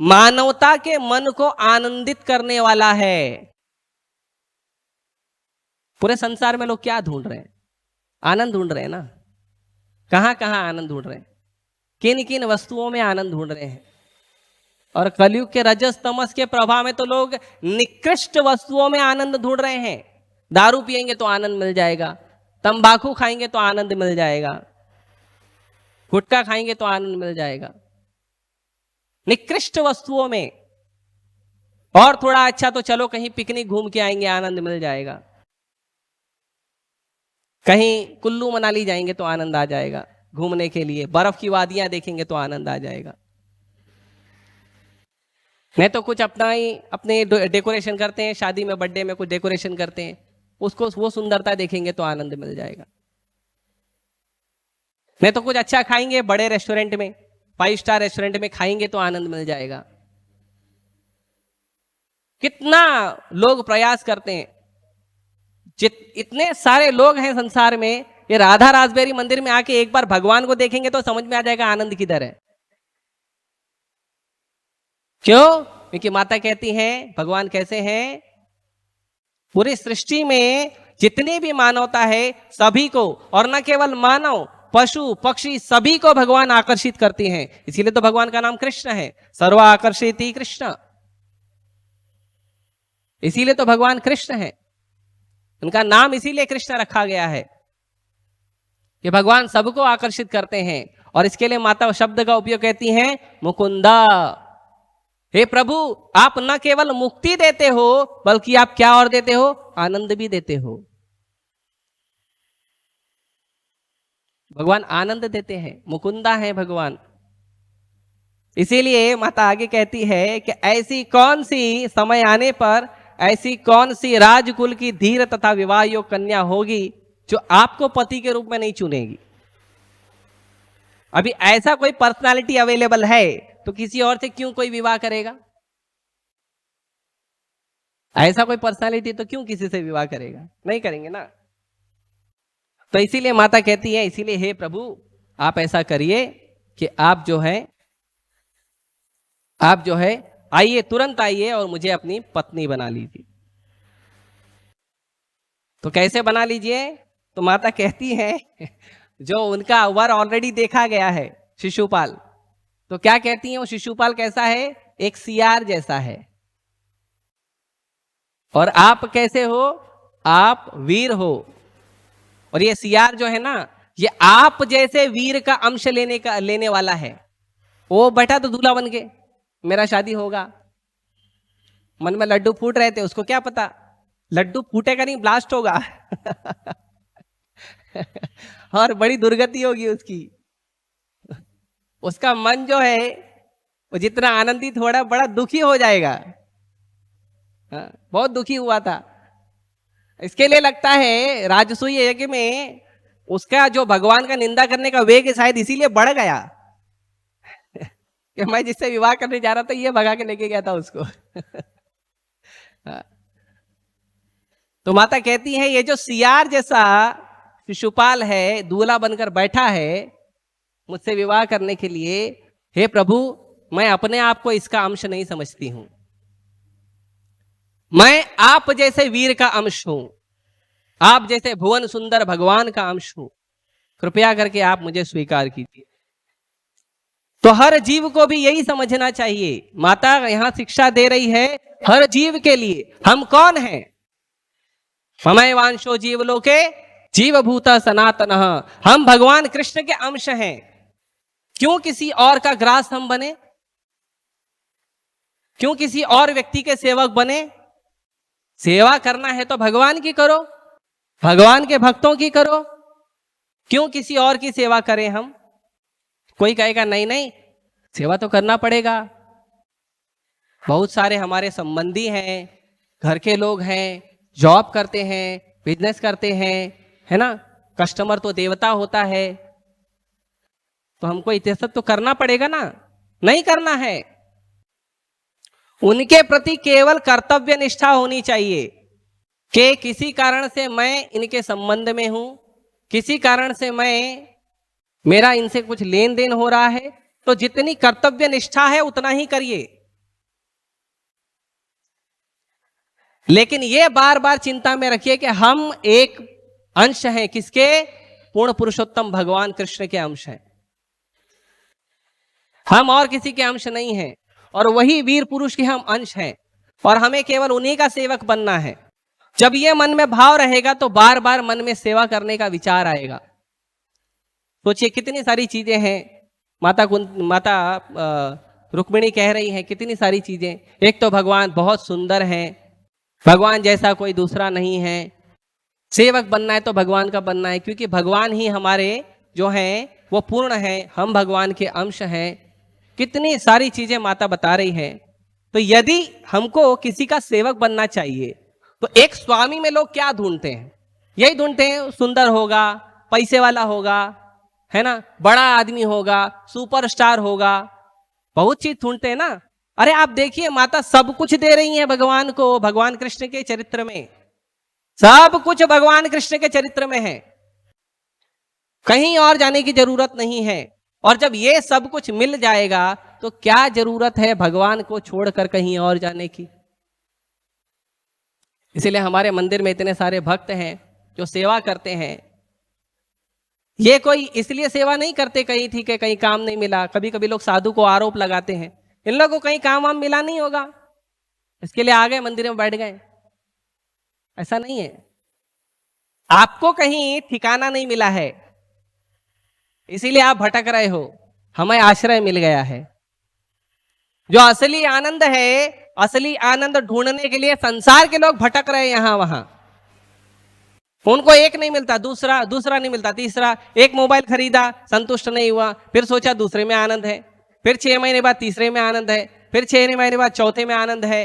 मानवता के मन को आनंदित करने वाला है। पूरे संसार में लोग क्या ढूंढ रहे हैं? आनंद ढूंढ रहे हैं ना। कहां कहां आनंद ढूंढ रहे हैं? किन किन वस्तुओं में आनंद ढूंढ रहे हैं? और कलयुग के रजस तमस के प्रभाव में तो लोग निकृष्ट वस्तुओं में आनंद ढूंढ रहे हैं। दारू पिएंगे तो आनंद मिल जाएगा, तंबाकू खाएंगे तो आनंद मिल जाएगा, गुटखा खाएंगे तो आनंद मिल जाएगा, निकृष्ट वस्तुओं में। और थोड़ा अच्छा तो चलो कहीं पिकनिक घूम के आएंगे, आनंद मिल जाएगा, कहीं कुल्लू मनाली जाएंगे तो आनंद आ जाएगा घूमने के लिए, बर्फ की वादियां देखेंगे तो आनंद आ जाएगा। नहीं तो कुछ अपने डेकोरेशन करते हैं, शादी में, बर्थडे में कुछ डेकोरेशन करते हैं, उसको वो सुंदरता देखेंगे तो आनंद मिल जाएगा। नहीं तो कुछ अच्छा खाएंगे, बड़े रेस्टोरेंट में, 5 स्टार रेस्टोरेंट में खाएंगे तो आनंद मिल जाएगा। कितना लोग प्रयास करते हैं, इतने सारे लोग हैं संसार में, ये राधा रासबेरी मंदिर में आके एक बार भगवान को देखेंगे तो समझ में आ जाएगा आनंद किधर है। क्यों? क्योंकि माता कहती हैं भगवान कैसे हैं, पूरी सृष्टि में जितनी भी मानवता है सभी को, और न केवल मानव, पशु पक्षी सभी को भगवान आकर्षित करते हैं। इसीलिए तो भगवान का नाम कृष्ण है, सर्व आकर्षित कृष्ण। इसीलिए तो भगवान कृष्ण है, उनका नाम इसीलिए कृष्ण रखा गया है कि भगवान सबको आकर्षित करते हैं। और इसके लिए माता शब्द का उपयोग कहती हैं मुकुंदा। हे प्रभु, आप न केवल मुक्ति देते हो बल्कि आप क्या और देते हो, आनंद भी देते हो। भगवान आनंद देते हैं, मुकुंदा है भगवान। इसीलिए माता आगे कहती है कि ऐसी कौन सी समय आने पर ऐसी कौन सी राजकुल की धीर तथा विवाह योग कन्या होगी जो आपको पति के रूप में नहीं चुनेगी। अभी ऐसा कोई पर्सनालिटी अवेलेबल है तो किसी और से क्यों कोई विवाह करेगा? ऐसा कोई पर्सनालिटी तो क्यों किसी से विवाह करेगा? नहीं करेंगे ना। तो इसीलिए माता कहती है, इसीलिए हे प्रभु आप ऐसा करिए कि आप जो है आइए, तुरंत आइए और मुझे अपनी पत्नी बना लीजिए। तो कैसे बना लीजिए? तो माता कहती है जो उनका वर ऑलरेडी देखा गया है शिशुपाल, तो क्या कहती है वो शिशुपाल कैसा है? एक सियार जैसा है। और आप कैसे हो? आप वीर हो। और ये सियार जो है ना, ये आप जैसे वीर का अंश लेने वाला है। वो बैठा तो दूल्हा बन के मेरा शादी होगा, मन में लड्डू फूट रहे थे, उसको क्या पता लड्डू फूटेगा नहीं, ब्लास्ट होगा और बड़ी दुर्गति होगी उसकी। उसका मन जो है वो जितना आनंदित हो रहा है बड़ा दुखी हो जाएगा। बहुत दुखी हुआ था। इसके लिए लगता है राजसूय यज्ञ में उसका जो भगवान का निंदा करने का वेग शायद इसीलिए बढ़ गया कि मैं जिससे विवाह करने जा रहा था ये भगा के लेके गया था उसको तो माता कहती है ये जो सियार जैसा शिशुपाल है, दूल्हा बनकर बैठा है मुझसे विवाह करने के लिए, हे प्रभु मैं अपने आप को इसका अंश नहीं समझती हूं। मैं आप जैसे वीर का अंश हूं, आप जैसे भुवन सुंदर भगवान का अंश हूं। कृपया करके आप मुझे स्वीकार कीजिए। तो हर जीव को भी यही समझना चाहिए। माता यहां शिक्षा दे रही है हर जीव के लिए। हम कौन हैं? ममैवांशो जीवलोके जीवभूता सनातनः। हम भगवान कृष्ण के अंश हैं। क्यों किसी और का ग्रास हम बने? क्यों किसी और व्यक्ति के सेवक बने? सेवा करना है तो भगवान की करो, भगवान के भक्तों की करो। क्यों किसी और की सेवा करें हम? कोई कहेगा नहीं नहीं सेवा तो करना पड़ेगा। बहुत सारे हमारे संबंधी हैं, घर के लोग हैं, जॉब करते हैं, बिजनेस करते हैं, है ना, कस्टमर तो देवता होता है, तो हमको इतना सब तो करना पड़ेगा ना। नहीं करना है। उनके प्रति केवल कर्तव्य निष्ठा होनी चाहिए कि किसी कारण से मैं इनके संबंध में हूं, किसी कारण से मेरा इनसे कुछ लेन देन हो रहा है, तो जितनी कर्तव्य निष्ठा है उतना ही करिए। लेकिन ये बार बार चिंता में रखिए कि हम एक अंश हैं किसके? पूर्ण पुरुषोत्तम भगवान कृष्ण के अंश हैं। हम और किसी के अंश नहीं हैं, और वही वीर पुरुष के हम अंश हैं, और हमें केवल उन्हीं का सेवक बनना है। जब ये मन में भाव रहेगा तो बार बार मन में सेवा करने का विचार आएगा। सोचिए कितनी सारी चीजें हैं। माता रुक्मिणी कह रही हैं कितनी सारी चीजें। एक तो भगवान बहुत सुंदर हैं, भगवान जैसा कोई दूसरा नहीं है। सेवक बनना है तो भगवान का बनना है, क्योंकि भगवान ही हमारे जो हैं वो पूर्ण हैं, हम भगवान के अंश हैं। कितनी सारी चीजें माता बता रही हैं। तो यदि हमको किसी का सेवक बनना चाहिए तो एक स्वामी में लोग क्या ढूंढते हैं? यही ढूंढते हैं सुंदर होगा, पैसे वाला होगा, है ना, बड़ा आदमी होगा, सुपरस्टार होगा, बहुत चीज ढूंढते हैं ना। अरे आप देखिए माता सब कुछ दे रही हैं भगवान को। भगवान कृष्ण के चरित्र में सब कुछ भगवान कृष्ण के चरित्र में है, कहीं और जाने की जरूरत नहीं है। और जब ये सब कुछ मिल जाएगा तो क्या जरूरत है भगवान को छोड़कर कहीं और जाने की? इसीलिए हमारे मंदिर में इतने सारे भक्त हैं जो सेवा करते हैं। ये कोई इसलिए सेवा नहीं करते कहीं, ठीक है कहीं काम नहीं मिला। कभी कभी लोग साधु को आरोप लगाते हैं, इन लोगों को कहीं काम वाम मिला नहीं होगा, इसके लिए आ गए मंदिर में बैठ गए। ऐसा नहीं है, आपको कहीं ठिकाना नहीं मिला है, इसीलिए आप भटक रहे हो। हमें आश्रय मिल गया है। जो असली आनंद है, असली आनंद ढूंढने के लिए संसार के लोग भटक रहे हैं यहां वहां। उनको एक नहीं मिलता, दूसरा दूसरा नहीं मिलता, तीसरा। एक मोबाइल खरीदा, संतुष्ट नहीं हुआ, फिर सोचा दूसरे में आनंद है, फिर 6 महीने बाद तीसरे में आनंद है, फिर 6 महीने बाद चौथे में आनंद है।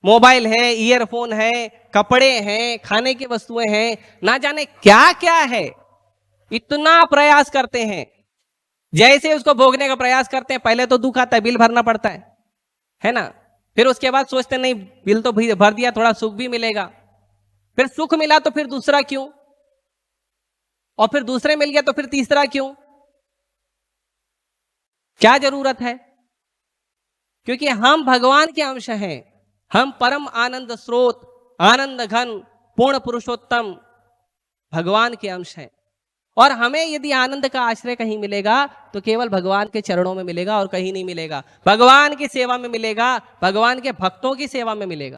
मोबाइल है, ईयरफोन है, कपड़े हैं, खाने की वस्तुएं हैं, ना जाने क्या क्या है। इतना प्रयास करते हैं, जैसे उसको भोगने का प्रयास करते हैं, पहले तो दुख आता है, बिल भरना पड़ता है ना। फिर उसके बाद सोचते नहीं बिल तो भर दिया, थोड़ा सुख भी मिलेगा। फिर सुख मिला तो फिर दूसरा क्यों, और फिर दूसरे मिल गया तो फिर तीसरा क्यों, क्या जरूरत है? क्योंकि हम भगवान के अंश हैं, हम परम आनंद स्रोत, आनंद घन, पूर्ण पुरुषोत्तम भगवान के अंश हैं। और हमें यदि आनंद का आश्रय कहीं मिलेगा तो केवल भगवान के चरणों में मिलेगा और कहीं नहीं मिलेगा। भगवान की सेवा में मिलेगा, भगवान के भक्तों की सेवा में मिलेगा।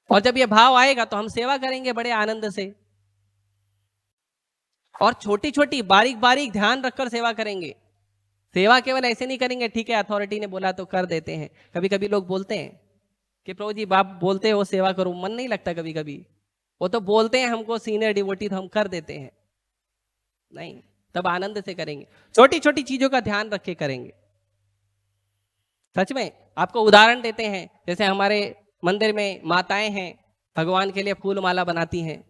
और जब ये भाव आएगा तो हम सेवा करेंगे बड़े आनंद से, और छोटी छोटी बारीक बारीक ध्यान रखकर सेवा करेंगे। सेवा केवल ऐसे नहीं करेंगे, ठीक है अथॉरिटी ने बोला तो कर देते हैं। कभी कभी लोग बोलते हैं कि प्रभु जी बाप बोलते हो सेवा करो, मन नहीं लगता कभी कभी। वो तो बोलते हैं हमको सीनियर डिवोटी, तो हम कर देते हैं। नहीं, तब आनंद से करेंगे, छोटी छोटी चीजों का ध्यान रख के करेंगे। सच में आपको उदाहरण देते हैं, जैसे हमारे मंदिर में माताएं हैं, भगवान के लिए फूल माला बनाती हैं।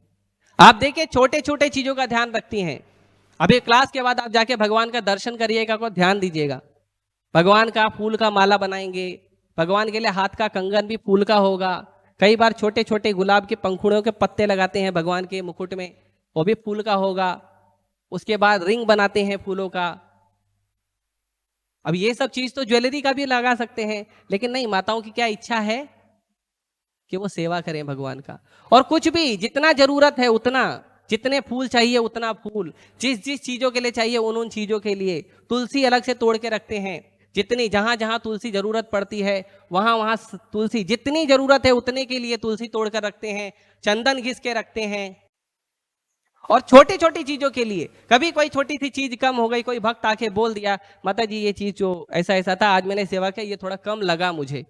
आप देखिए छोटे छोटे चीजों का ध्यान रखती हैं। अभी क्लास के बाद आप जाके भगवान का दर्शन करिएगा, को ध्यान दीजिएगा। भगवान का फूल का माला बनाएंगे, भगवान के लिए हाथ का कंगन भी फूल का होगा। कई बार छोटे छोटे गुलाब के पंखुड़ियों के पत्ते लगाते हैं भगवान के मुकुट में, वो भी फूल का होगा। उसके बाद रिंग बनाते हैं फूलों का। अब ये सब चीज तो ज्वेलरी का भी लगा सकते हैं, लेकिन नहीं, माताओं की क्या इच्छा है कि वो सेवा करें भगवान का। और कुछ भी जितना जरूरत है उतना, जितने फूल चाहिए उतना फूल, जिस जिस चीजों के लिए चाहिए उन उन चीजों के लिए। तुलसी अलग से तोड़ के रखते हैं, जितनी जहां जहां तुलसी जरूरत पड़ती है वहां वहां तुलसी, जितनी जरूरत है उतने के लिए तुलसी तोड़कर रखते हैं, चंदन घिस के रखते हैं। और छोटी छोटी चीजों के लिए, कभी कोई छोटी सी चीज कम हो गई, कोई भक्त आके बोल दिया माता जी ये चीज जो ऐसा ऐसा था, आज मैंने सेवा किया, ये थोड़ा कम लगा मुझे,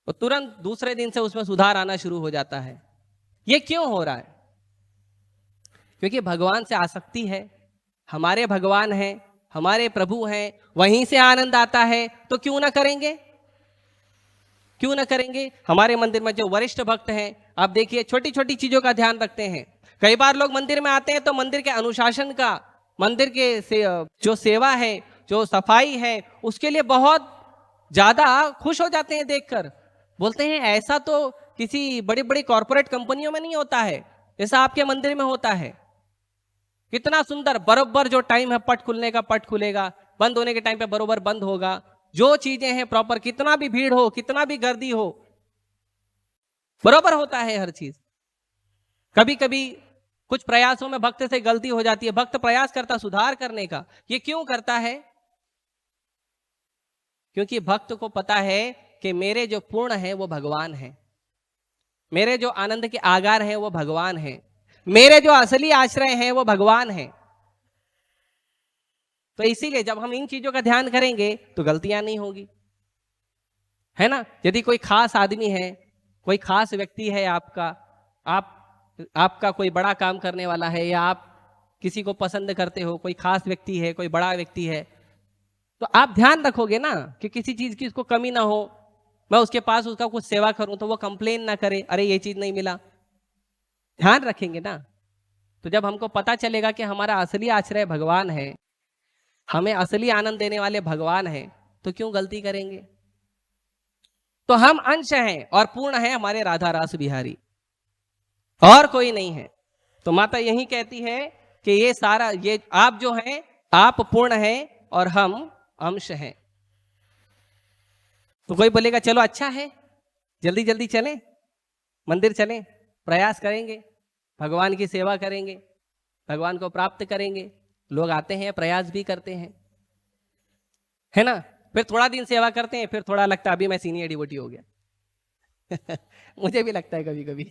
तो तुरंत दूसरे दिन से उसमें सुधार आना शुरू हो जाता है। ये क्यों हो रहा है? क्योंकि भगवान से आसक्ति है। हमारे भगवान हैं, हमारे प्रभु हैं, वहीं से आनंद आता है, तो क्यों ना करेंगे, क्यों ना करेंगे। हमारे मंदिर में जो वरिष्ठ भक्त हैं, आप देखिए छोटी छोटी चीजों का ध्यान रखते हैं। कई बार लोग मंदिर में आते हैं तो मंदिर के अनुशासन का, मंदिर के जो सेवा है, जो सफाई है, उसके लिए बहुत ज्यादा खुश हो जाते हैं देखकर। बोलते हैं ऐसा तो किसी बड़ी बड़ी कॉरपोरेट कंपनियों में नहीं होता है, जैसा आपके मंदिर में होता है। कितना सुंदर, बरोबर जो टाइम है पट खुलने का पट खुलेगा, बंद होने के टाइम पे बरोबर बंद होगा। जो चीजें हैं प्रॉपर, कितना भी भीड़ हो, कितना भी गर्दी हो, बरोबर होता है हर चीज। कभी कभी कुछ प्रयासों में भक्त से गलती हो जाती है, भक्त प्रयास करता सुधार करने का। ये क्यों करता है? क्योंकि भक्त को पता है कि मेरे जो पूर्ण है वो भगवान है, मेरे जो आनंद के आगार हैं वो भगवान है, मेरे जो असली आश्रय हैं वो भगवान है। तो इसीलिए जब हम इन चीजों का ध्यान करेंगे तो गलतियां नहीं होगी, है ना। यदि कोई खास आदमी है, कोई खास व्यक्ति है आपका, आपका कोई बड़ा काम करने वाला है, या आप किसी को पसंद करते हो, कोई खास व्यक्ति है, कोई बड़ा व्यक्ति है, तो आप ध्यान रखोगे ना कि किसी चीज की उसको कमी ना हो। मैं उसके पास उसका कुछ सेवा करूं तो वो कंप्लेन ना करे, अरे ये चीज नहीं मिला। ध्यान रखेंगे ना। तो जब हमको पता चलेगा कि हमारा असली आश्रय भगवान है, हमें असली आनंद देने वाले भगवान हैं, तो क्यों गलती करेंगे। तो हम अंश हैं और पूर्ण है हमारे राधा रास बिहारी, और कोई नहीं है। तो माता यही कहती है कि ये सारा, ये आप जो हैं, आप पूर्ण हैं और हम अंश हैं। तो कोई बोलेगा चलो अच्छा है, जल्दी जल्दी चलें, मंदिर चलें, प्रयास करेंगे, भगवान की सेवा करेंगे। भगवान को प्राप्त करेंगे। लोग आते हैं, प्रयास भी करते हैं, है ना। फिर थोड़ा दिन सेवा करते हैं, फिर थोड़ा लगता है अभी मैं सीनियर डिवोटी हो गया। मुझे भी लगता है कभी कभी।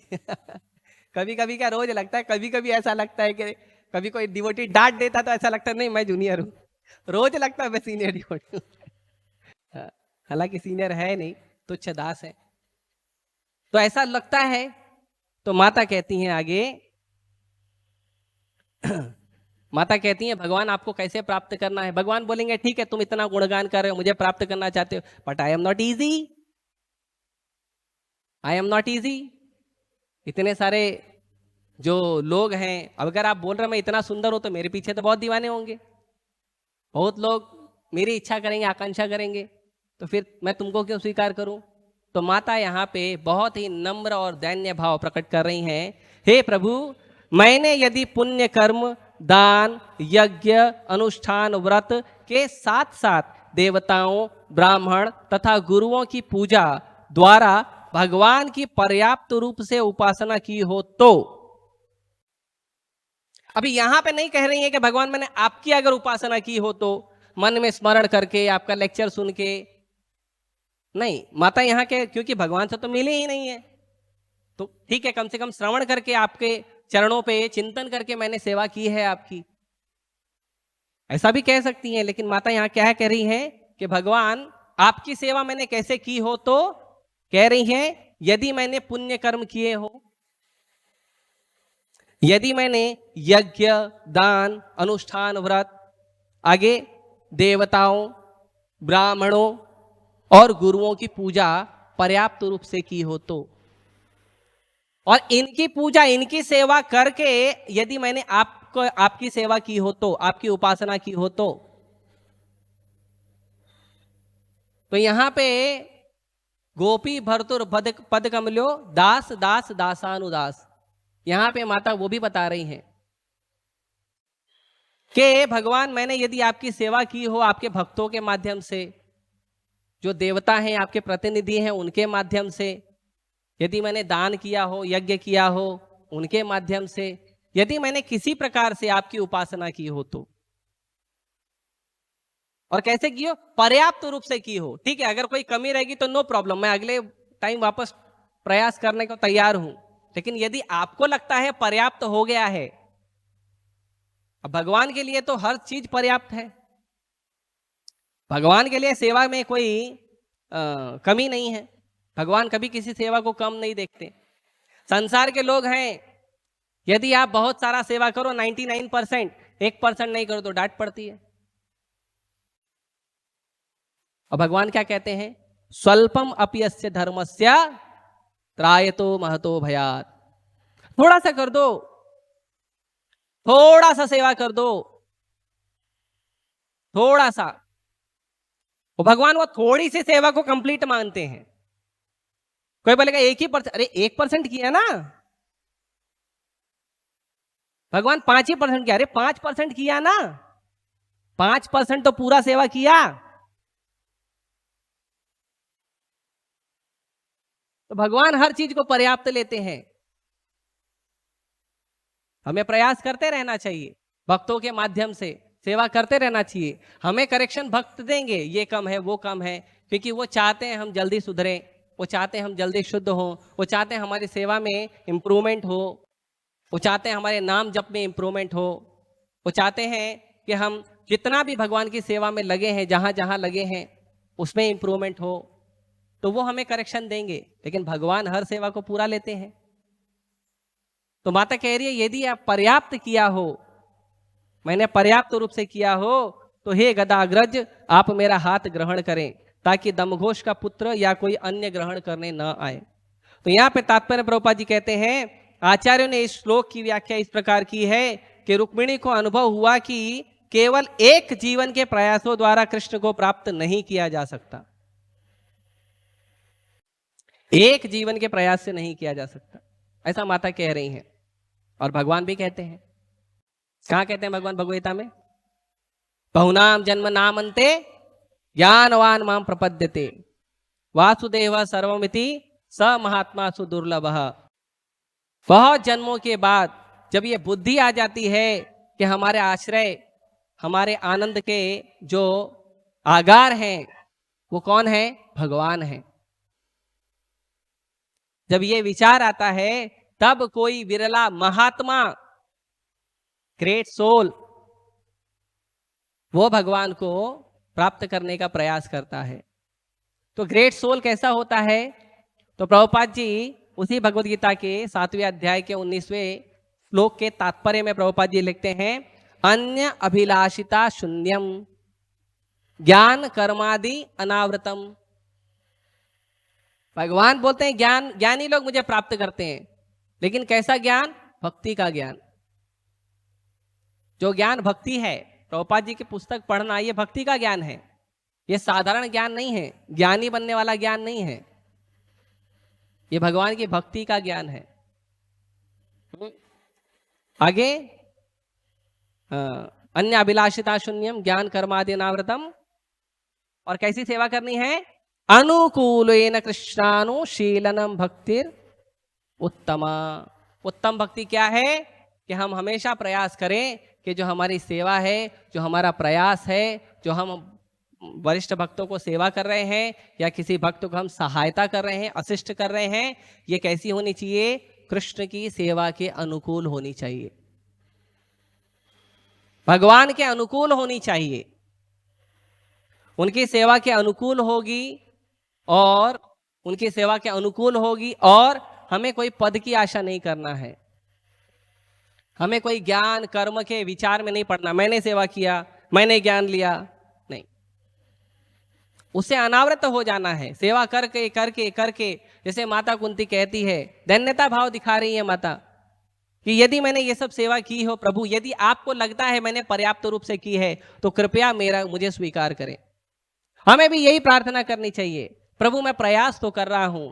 कभी कभी क्या, रोज लगता है, कभी कभी ऐसा लगता है कि कभी कोई डिवोटी डांट देता तो ऐसा लगता है नहीं मैं जूनियर हूँ। रोज लगता है मैं सीनियर डिवोटी हूँ। हालांकि सीनियर है नहीं, तुच्छ दास है, तो ऐसा लगता है। तो माता कहती हैं आगे, माता कहती हैं भगवान आपको कैसे प्राप्त करना है। भगवान बोलेंगे ठीक है तुम इतना गुणगान कर रहे हो, मुझे प्राप्त करना चाहते हो, but I am not easy, I am not easy. इतने सारे जो लोग हैं, अगर आप बोल रहे हो मैं इतना सुंदर हूं तो मेरे पीछे तो बहुत दीवाने होंगे, बहुत लोग मेरी इच्छा करेंगे, आकांक्षा करेंगे, तो फिर मैं तुमको क्यों स्वीकार करूं। तो माता यहाँ पे बहुत ही नम्र और दैन्य भाव प्रकट कर रही हैं, हे प्रभु मैंने यदि पुण्य कर्म, दान, यज्ञ, अनुष्ठान, व्रत के साथ साथ देवताओं, ब्राह्मण तथा गुरुओं की पूजा द्वारा भगवान की पर्याप्त रूप से उपासना की हो तो। अभी यहां पे नहीं कह रही है कि भगवान मैंने आपकी अगर उपासना की हो तो, मन में स्मरण करके, आपका लेक्चर सुन के, नहीं। माता यहाँ के क्योंकि भगवान से तो मिले ही नहीं है, तो ठीक है कम से कम श्रवण करके, आपके चरणों पे चिंतन करके मैंने सेवा की है आपकी, ऐसा भी कह सकती हैं। लेकिन माता यहाँ क्या कह रही हैं कि भगवान आपकी सेवा मैंने कैसे की हो तो, कह रही हैं यदि मैंने पुण्य कर्म किए हो, यदि मैंने यज्ञ, दान, अनुष्ठान, व्रत, आगे देवताओं, ब्राह्मणों और गुरुओं की पूजा पर्याप्त रूप से की हो तो, और इनकी पूजा, इनकी सेवा करके यदि मैंने आपको, आपकी सेवा की हो तो, आपकी उपासना की हो तो यहां पे गोपी भर्तुर पद कमल्यो दास दास दासानुदास, यहां पे माता वो भी बता रही हैं कि भगवान मैंने यदि आपकी सेवा की हो, आपके भक्तों के माध्यम से, जो देवता हैं आपके प्रतिनिधि हैं उनके माध्यम से, यदि मैंने दान किया हो, यज्ञ किया हो उनके माध्यम से, यदि मैंने किसी प्रकार से आपकी उपासना की हो तो, और कैसे की हो, पर्याप्त रूप से की हो। ठीक है, अगर कोई कमी रहेगी तो नो प्रॉब्लम, मैं अगले टाइम वापस प्रयास करने को तैयार हूं। लेकिन यदि आपको लगता है पर्याप्त हो गया है, अब भगवान के लिए तो हर चीज पर्याप्त है, भगवान के लिए सेवा में कोई कमी नहीं है, भगवान कभी किसी सेवा को कम नहीं देखते। संसार के लोग हैं, यदि आप बहुत सारा सेवा करो 99%, 1% नहीं करो तो डांट पड़ती है। और भगवान क्या कहते हैं, स्वल्पम अपयस्य धर्मस्य त्रायतो महतो भयात्, थोड़ा सा कर दो, थोड़ा सा सेवा कर दो, थोड़ा सा। और भगवान वो थोड़ी सी सेवा को कंप्लीट मानते हैं। कोई बोलेगा 1%, अरे 1% किया ना, भगवान 5% किया, अरे 5% किया ना, 5% तो पूरा सेवा किया। तो भगवान हर चीज को पर्याप्त लेते हैं। हमें प्रयास करते रहना चाहिए, भक्तों के माध्यम से सेवा करते रहना चाहिए। हमें करेक्शन भक्त देंगे, ये कम है, वो कम है, क्योंकि वो चाहते हैं हम जल्दी सुधरें, वो चाहते हैं हम जल्दी शुद्ध हो, वो चाहते हैं हमारी सेवा में इम्प्रूवमेंट हो, वो चाहते हैं हमारे नाम जप में इम्प्रूवमेंट हो, वो चाहते हैं कि हम जितना भी भगवान की सेवा में लगे हैं, जहां जहां लगे हैं उसमें इम्प्रूवमेंट हो, तो वो हमें करेक्शन देंगे। लेकिन भगवान हर सेवा को पूरा लेते हैं। तो माता कह रही है यदि आप पर्याप्त किया हो, मैंने पर्याप्त रूप से किया हो, तो हे गदाग्रज आप मेरा हाथ ग्रहण करें, ताकि दमघोष का पुत्र या कोई अन्य ग्रहण करने न आए। तो यहाँ पे तात्पर्य प्रभुपाद जी कहते हैं, आचार्यों ने इस श्लोक की व्याख्या इस प्रकार की है कि रुक्मिणी को अनुभव हुआ कि केवल एक जीवन के प्रयासों द्वारा कृष्ण को प्राप्त नहीं किया जा सकता, एक जीवन के प्रयास से नहीं किया जा सकता, ऐसा माता कह रही हैं। और भगवान भी कहते हैं, कहां कहते हैं भगवान भगवद्गीता में, बहुनाम जन्म नाम अंते ज्ञानवान माम प्रपद्यते वासुदेव सर्वमिति स महात्मा सुदुर्लभ। बहुत जन्मों के बाद जब ये बुद्धि आ जाती है कि हमारे आश्रय, हमारे आनंद के जो आगार हैं वो कौन है? भगवान है। जब ये विचार आता है तब कोई विरला महात्मा, ग्रेट सोल, वो भगवान को प्राप्त करने का प्रयास करता है। तो ग्रेट सोल कैसा होता है? तो प्रभुपाद जी उसी भगवत गीता के 7वें अध्याय के 19वें श्लोक के तात्पर्य में प्रभुपाद जी लिखते हैं, अन्य अभिलाषिता शून्यम ज्ञान कर्मादि अनावृतम। भगवान बोलते हैं ज्ञानी लोग मुझे प्राप्त करते हैं, लेकिन कैसा ज्ञान? भक्ति का ज्ञान। जो ज्ञान भक्ति है, प्रभुपाद जी की पुस्तक पढ़ना ये भक्ति का ज्ञान है, ये साधारण ज्ञान नहीं है, ज्ञानी बनने वाला ज्ञान नहीं है, ये भगवान की भक्ति का ज्ञान है। आगे अन्य अभिलाषिता शून्यम ज्ञान कर्मादि अनावृतम। और कैसी सेवा करनी है? अनुकूलेन कृष्णानुशीलनम भक्तिर उत्तमा। उत्तम भक्ति क्या है? कि हम हमेशा प्रयास करें कि जो हमारी सेवा है, जो हमारा प्रयास है, जो हम वरिष्ठ भक्तों को सेवा कर रहे हैं या किसी भक्त को हम सहायता कर रहे हैं, असिस्ट कर रहे हैं, ये कैसी होनी चाहिए? कृष्ण की सेवा के अनुकूल होनी चाहिए, भगवान के अनुकूल होनी चाहिए। उनकी सेवा के अनुकूल होगी और उनकी सेवा के अनुकूल होगी और हमें कोई पद की आशा नहीं करना है, हमें कोई ज्ञान कर्म के विचार में नहीं पड़ना, मैंने सेवा किया, मैंने ज्ञान लिया, नहीं। उससे अनावृत हो जाना है। सेवा करके करके करके, जैसे माता कुंती कहती है, दैन्यता भाव दिखा रही है माता कि यदि मैंने ये सब सेवा की हो प्रभु, यदि आपको लगता है मैंने पर्याप्त रूप से की है तो कृपया मुझे स्वीकार करें। हमें भी यही प्रार्थना करनी चाहिए, प्रभु मैं प्रयास तो कर रहा हूं,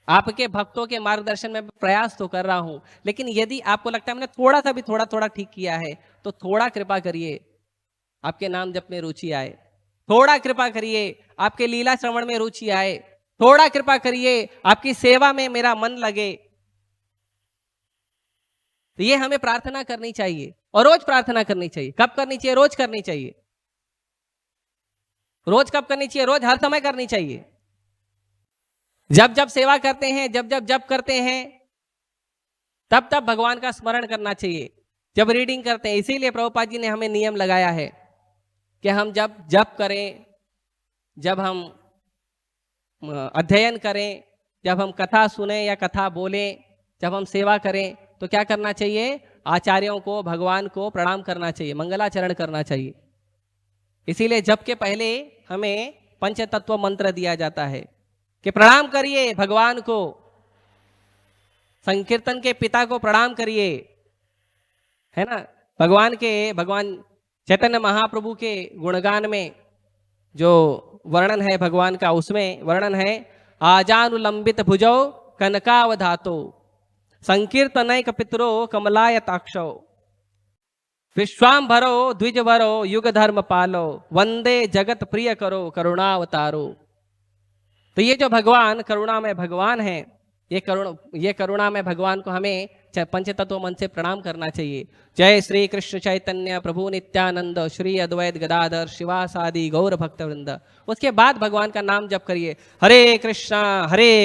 आपके भक्तों के मार्गदर्शन में प्रयास तो कर रहा हूं, लेकिन यदि आपको लगता है मैंने थोड़ा सा भी थोड़ा ठीक किया है तो थोड़ा कृपा करिए आपके नाम जप में रुचि आए, थोड़ा कृपा करिए आपके लीला श्रवण में रुचि आए, थोड़ा कृपा करिए आपकी सेवा में मेरा मन लगे। तो ये हमें प्रार्थना करनी चाहिए और रोज प्रार्थना करनी चाहिए। कब करनी चाहिए? रोज करनी चाहिए। रोज कब करनी चाहिए? रोज हर समय करनी चाहिए। जब जब सेवा करते हैं, जब जब जप करते हैं, तब तब भगवान का स्मरण करना चाहिए। जब रीडिंग करते हैं, इसीलिए प्रभुपाद जी ने हमें नियम लगाया है कि हम जब जप करें, जब हम अध्ययन करें, जब हम कथा सुने या कथा बोलें, जब हम सेवा करें तो क्या करना चाहिए? आचार्यों को, भगवान को प्रणाम करना चाहिए, मंगलाचरण करना चाहिए। इसीलिए जप के पहले हमें पंचतत्व मंत्र दिया जाता है कि प्रणाम करिए भगवान को, संकीर्तन के पिता को प्रणाम करिए, है ना। भगवान चैतन्य महाप्रभु के गुणगान में जो वर्णन है भगवान का, उसमें वर्णन है, आजानुलंबित भुजौ कनकावधातो संकीर्तनैक पितरो कमलायताक्षो विश्वाम्भरो द्विजवरो युग धर्म पालो वंदे जगत प्रिय करो करुणावतारो। तो ये जो भगवान करुणा में भगवान है, ये करुणा में भगवान को हमें पंचतत्व मन से प्रणाम करना चाहिए। जय श्री कृष्ण चैतन्य प्रभु नित्यानंद श्री अद्वैत गदाधर शिवासादि गौर भक्त वृंद। उसके बाद भगवान का नाम जप करिए, हरे कृष्णा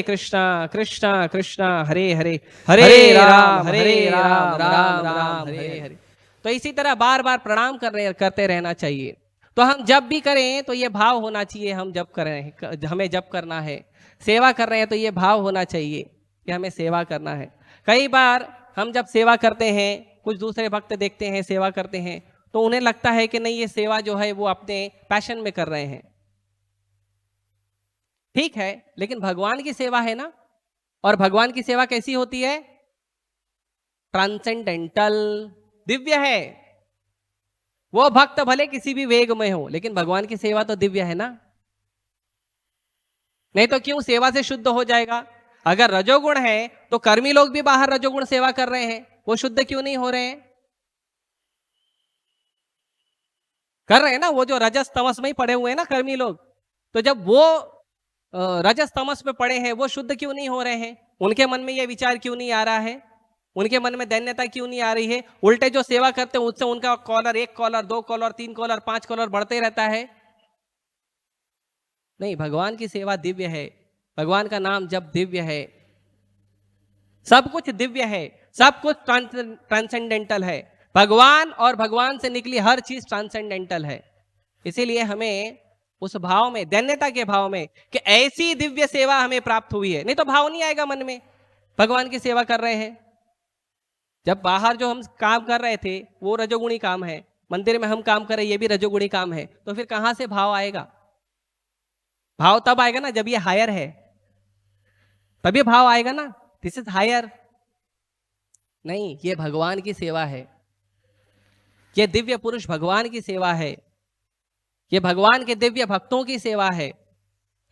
कृष्णा कृष्णा हरे हरे, हरे राम राम राम हरे हरे। तो इसी तरह बार बार प्रणाम करते रहना चाहिए। तो हम जब भी करें तो ये भाव होना चाहिए, हम जब कर रहे हैं, हमें जब करना है, सेवा कर रहे हैं तो ये भाव होना चाहिए कि हमें सेवा करना है। कई बार हम जब सेवा करते हैं, कुछ दूसरे भक्त देखते हैं सेवा करते हैं, तो उन्हें लगता है कि नहीं ये सेवा जो है वो अपने पैशन में कर रहे हैं। ठीक है, लेकिन भगवान की सेवा है ना, और भगवान की सेवा कैसी होती है? ट्रांसेंडेंटल, दिव्य है। वो भक्त भले किसी भी वेग में हो, लेकिन भगवान की सेवा तो दिव्य है ना। नहीं तो क्यों सेवा से शुद्ध हो जाएगा? अगर रजोगुण है तो कर्मी लोग भी बाहर रजोगुण सेवा कर रहे हैं, वो शुद्ध क्यों नहीं हो रहे हैं? कर रहे हैं ना, वो जो रजस तमस में ही पड़े हुए हैं ना कर्मी लोग, तो जब वो रजस तमस में पड़े हैं वो शुद्ध क्यों नहीं हो रहे हैं? उनके मन में ये विचार क्यों नहीं आ रहा है? उनके मन में दैन्यता क्यों नहीं आ रही है? उल्टे जो सेवा करते हैं उससे उनका collar, 1 collar, 2 collar, 3 collar, 5 collar बढ़ते रहता है। नहीं, भगवान की सेवा दिव्य है, भगवान का नाम जब दिव्य है, सब कुछ दिव्य है, सब कुछ ट्रांसेंडेंटल है। भगवान और भगवान से निकली हर चीज ट्रांसेंडेंटल है। इसीलिए हमें उस भाव में, दैन्यता के भाव में कि ऐसी दिव्य सेवा हमें प्राप्त हुई है, नहीं तो भाव नहीं आएगा मन में। भगवान की सेवा कर रहे हैं, जब बाहर जो हम काम कर रहे थे वो रजोगुणी काम है, मंदिर में हम काम कर रहे ये भी रजोगुणी काम है, तो फिर कहां से भाव आएगा? भाव तब आएगा ना जब ये हायर है, तभी भाव आएगा ना, दिस इज हायर। नहीं, ये भगवान की सेवा है, ये दिव्य पुरुष भगवान की सेवा है, ये भगवान के दिव्य भक्तों की सेवा है।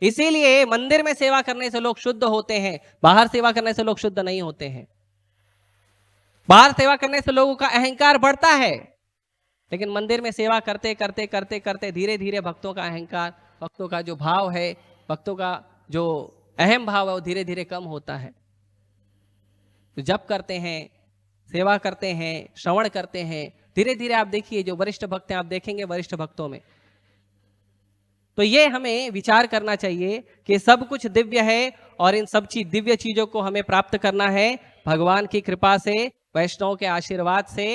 इसीलिए मंदिर में सेवा करने से लोग शुद्ध होते हैं, बाहर सेवा करने से लोग शुद्ध नहीं होते हैं। बाहर सेवा करने से लोगों का अहंकार बढ़ता है, लेकिन मंदिर में सेवा करते करते करते करते धीरे धीरे भक्तों का अहंकार, भक्तों का जो भाव है, भक्तों का जो अहम भाव है वो धीरे धीरे कम होता है। तो जब करते हैं, सेवा करते हैं, श्रवण करते हैं, धीरे धीरे आप देखिए जो वरिष्ठ भक्त हैं, आप देखेंगे वरिष्ठ भक्तों में, तो ये हमें विचार करना चाहिए कि सब कुछ दिव्य है और इन सब दिव्य चीजों को हमें प्राप्त करना है भगवान की कृपा से, वैष्णव के आशीर्वाद से,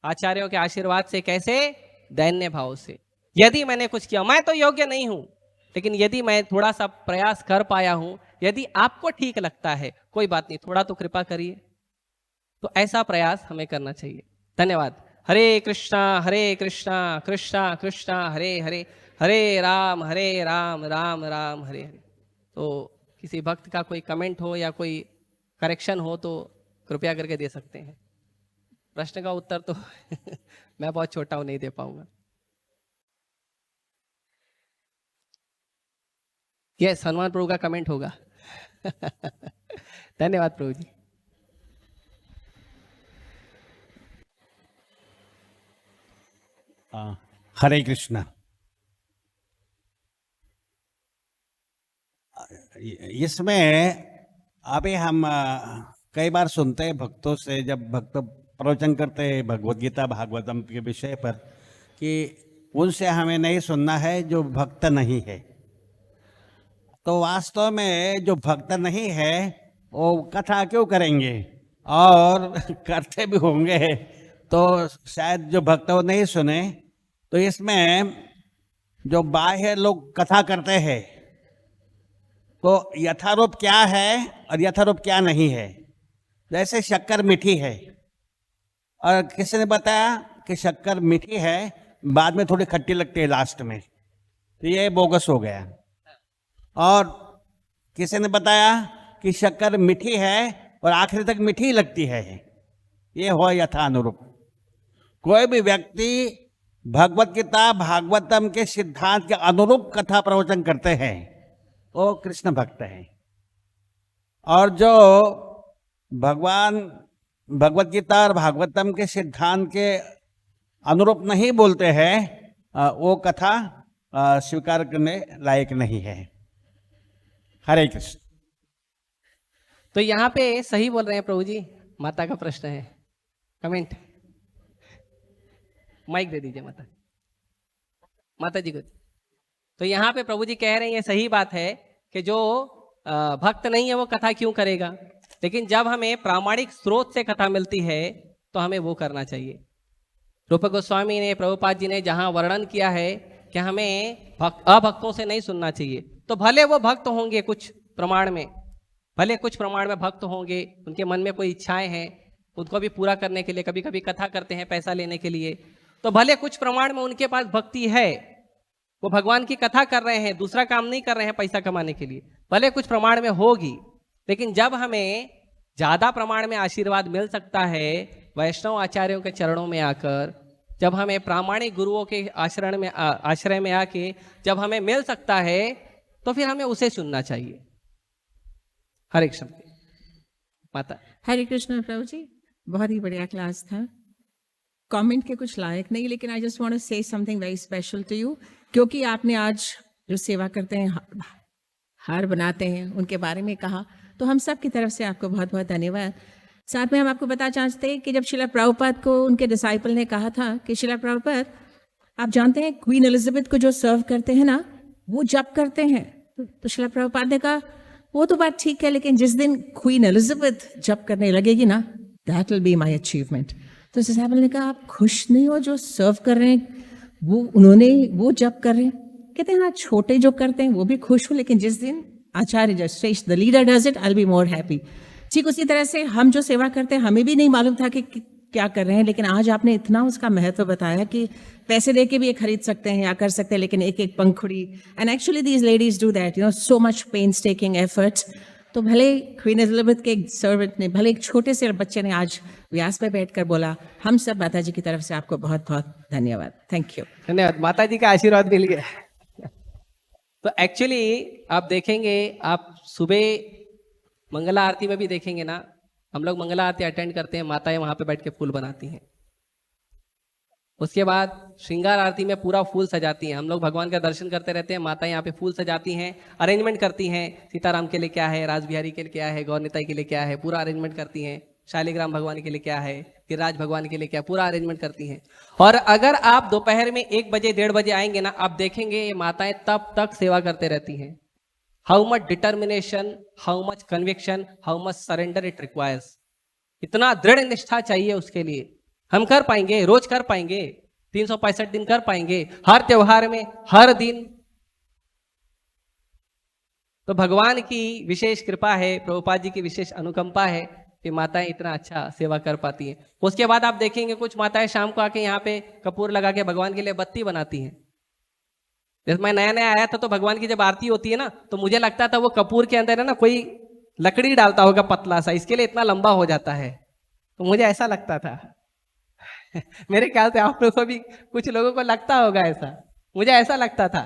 आचार्यों के आशीर्वाद से। कैसे? दैन्य भाव से। यदि मैंने कुछ किया, मैं तो योग्य नहीं हूं, लेकिन यदि मैं थोड़ा सा प्रयास कर पाया हूं, यदि आपको ठीक लगता है, कोई बात नहीं, थोड़ा तो कृपा करिए। तो ऐसा प्रयास हमें करना चाहिए। धन्यवाद। हरे कृष्णा कृष्णा कृष्णा हरे हरे, हरे राम राम राम हरे हरे। तो किसी भक्त का कोई कमेंट हो या कोई करेक्शन हो तो कृपया करके दे सकते हैं। प्रश्न का उत्तर तो मैं बहुत छोटा हूं, नहीं दे पाऊंगा। यस, हनुमान प्रभु का कमेंट होगा। धन्यवाद प्रभु जी। हरे कृष्णा। इसमें अभी हम कई बार सुनते हैं भक्तों से, जब भक्त प्रवचन करते हैं भगवद गीता भागवतम के विषय पर, कि उनसे हमें नहीं सुनना है जो भक्त नहीं है। तो वास्तव में जो भक्त नहीं है वो कथा क्यों करेंगे, और करते भी होंगे तो शायद जो भक्त वो नहीं सुने। तो इसमें जो बाह्य लोग कथा करते हैं तो यथारूप क्या है और यथारूप क्या नहीं है। जैसे शक्कर मीठी है और किसी ने बताया कि शक्कर मीठी है, बाद में थोड़ी खट्टी लगती है लास्ट में, तो ये बोगस हो गया। और किसी ने बताया कि शक्कर मीठी है और आखिर तक मीठी लगती है, ये हो यथानुरूप। कोई भी व्यक्ति भगवत गीता भागवतम के सिद्धांत के अनुरूप कथा प्रवचन करते हैं वो कृष्ण भक्त है। और जो भगवान भगवत गीता और भागवतम के सिद्धांत के अनुरूप नहीं बोलते हैं वो कथा स्वीकार करने लायक नहीं है। हरे कृष्ण। तो यहाँ पे सही बोल रहे हैं प्रभु जी। माता का प्रश्न है, कमेंट, माइक दे दीजिए माता जी को। तो यहाँ पे प्रभु जी कह रहे हैं ये सही बात है कि जो भक्त नहीं है वो कथा क्यों करेगा, लेकिन जब हमें प्रामाणिक स्रोत से कथा मिलती है तो हमें वो करना चाहिए। रूप गोस्वामी ने, प्रभुपाद जी ने जहाँ वर्णन किया है कि हमें अभक्तों से नहीं सुनना चाहिए, तो भले वो भक्त होंगे कुछ प्रमाण में, भले कुछ प्रमाण में भक्त होंगे, उनके मन में कोई इच्छाएं हैं, उनको भी पूरा करने के लिए कभी कभी कथा करते हैं पैसा लेने के लिए, तो भले कुछ प्रमाण में उनके पास भक्ति है, वो भगवान की कथा कर रहे हैं, दूसरा काम नहीं कर रहे हैं पैसा कमाने के लिए, भले कुछ प्रमाण में होगी, लेकिन जब हमें ज्यादा प्रमाण में आशीर्वाद मिल सकता है वैष्णव आचार्यों के चरणों में आकर, जब हमें प्रामाणिक गुरुओं के आश्रय में आके जब हमें मिल सकता है तो फिर हमें उसे सुनना चाहिए। हरे कृष्ण माता। हरे कृष्ण प्रभु जी, बहुत ही बढ़िया क्लास था। कमेंट के कुछ लायक नहीं, लेकिन I just want to say something very special to you, क्योंकि आपने आज जो सेवा करते हैं, हार बनाते हैं, उनके बारे में कहा, तो हम सब की तरफ से आपको बहुत बहुत धन्यवाद। साथ में हम आपको बताना चाहते हैं कि जब शिला प्रभुपाद को उनके डिसाइपल ने कहा था कि शिला प्रभुपाद, आप जानते हैं क्वीन एलिजाबेथ को जो सर्व करते हैं ना, वो जप करते हैं। तो शिला प्रभुपाद ने कहा वो तो बात ठीक है, लेकिन जिस दिन क्वीन एलिजाबेथ जप करने लगेगी ना, that will be my achievement. तो डिसाइपल ने कहा आप खुश नहीं हो जो सर्व कर रहे हैं, वो जप कर रहे हैं? कहते हैं हाँ, छोटे जो करते हैं वो भी खुश हो, लेकिन जिस दिन आचार्य जब श्रेष्ठ the leader does it, I will be more happy. ठीक उसी तरह से हम जो सेवा करते हैं, हमें भी नहीं मालूम था कि क्या कर रहे हैं, लेकिन आज आपने इतना उसका महत्व बताया कि पैसे दे के भी ये खरीद सकते हैं या कर सकते हैं, लेकिन एक एक पंखुड़ी, and actually these ladies do that, you know, so much pains taking efforts. तो भले क्वीन एलिजाबेथ के एक सर्वेंट ने, भले एक छोटे से बच्चे ने आज व्यास पे बैठकर बोला, हम सब माता जी की तरफ से आपको बहुत बहुत धन्यवाद। Thank you. धन्यवाद, माता जी का आशीर्वाद मिल गया। तो एक्चुअली आप देखेंगे, आप सुबह मंगला आरती में भी देखेंगे ना, हम लोग मंगला आरती अटेंड करते हैं, माताएं वहां पे बैठ के फूल बनाती हैं। उसके बाद श्रृंगार आरती में पूरा फूल सजाती हैं। हम लोग भगवान का दर्शन करते रहते हैं, माताएं यहाँ पे फूल सजाती हैं, अरेंजमेंट करती हैं। सीताराम के लिए क्या है, राजबिहारी के लिए क्या है, गौरनिताई के लिए क्या है, पूरा अरेंजमेंट करती हैं। शालिग्राम भगवान के लिए क्या है, गिरिराज भगवान के लिए क्या, पूरा अरेंजमेंट करती हैं। और अगर आप दोपहर में 1 बजे 1:30 बजे आएंगे ना, आप देखेंगे ये माताएं तब तक सेवा करते रहती हैं। How much determination, how much conviction, how much surrender it requires. इतना दृढ़ निष्ठा चाहिए उसके लिए। हम कर पाएंगे, रोज कर पाएंगे, 365 दिन कर पाएंगे, हर त्योहार में, हर दिन? तो भगवान की विशेष कृपा है, प्रभुपाद जी की विशेष अनुकंपा है कि माताएं इतना अच्छा सेवा कर पाती हैं। उसके बाद आप देखेंगे कुछ माताएं शाम को आके यहाँ पे कपूर लगा के भगवान के लिए बत्ती बनाती हैं। जैसे मैं नया नया आया था तो भगवान की जब आरती होती है ना, तो मुझे लगता था वो कपूर के अंदर है ना कोई लकड़ी डालता होगा पतला सा, इसके लिए इतना लंबा हो जाता है। तो मुझे ऐसा लगता था। मेरे ख्याल से आप लोगों को भी, कुछ लोगों को लगता होगा ऐसा, मुझे ऐसा लगता था।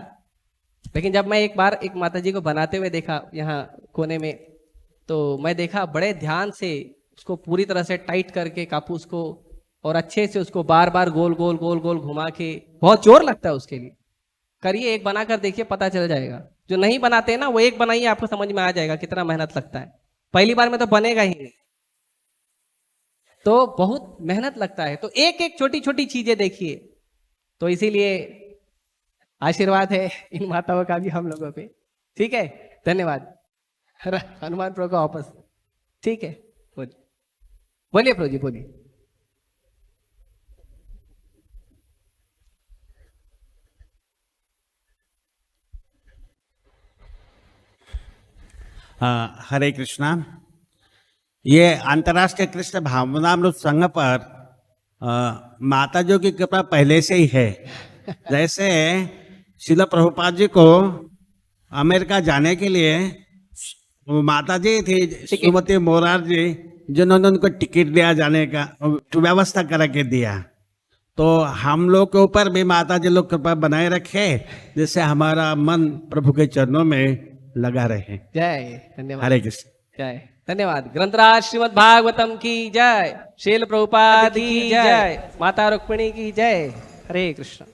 लेकिन जब मैं एक बार एक माता जी को बनाते हुए देखा यहाँ कोने में, तो मैं देखा बड़े ध्यान से उसको पूरी तरह से टाइट करके कापूस को, और अच्छे से उसको बार बार गोल गोल गोल गोल घुमा के, बहुत जोर लगता है उसके लिए। करिए, एक बनाकर देखिए, पता चल जाएगा। जो नहीं बनाते ना, वो एक बनाइए, आपको समझ में आ जाएगा कितना मेहनत लगता है। पहली बार में तो बनेगा ही नहीं, तो बहुत मेहनत लगता है। तो एक एक छोटी छोटी चीजें देखिए। तो इसीलिए आशीर्वाद है इन माताओं का भी हम लोगों पे। ठीक है, धन्यवाद। हनुमान प्रभु का वापस। ठीक है, बोलिए प्रभु जी, बोलिए। हरे कृष्णा। ये अंतर्राष्ट्रीय कृष्ण भावनामृत संघ पर माता जी की कृपा पहले से ही है। जैसे शिल प्रभुपाद जी को अमेरिका जाने के लिए वो माता जी थी श्रीमती मोरार जी, जिन्होंने उनको टिकट दिया, जाने का व्यवस्था करा के दिया। तो हम लोग के ऊपर भी माता जी लोग कृपा बनाए रखे, जिससे हमारा मन प्रभु के चरणों में लगा रहे। जय, धन्यवाद। हरे कृष्ण। जय, धन्यवाद। ग्रंथराज श्रीमद् भागवतम की जय, शील प्रभुपाद की जय, माता रुक्मिणी की जय। हरे कृष्ण।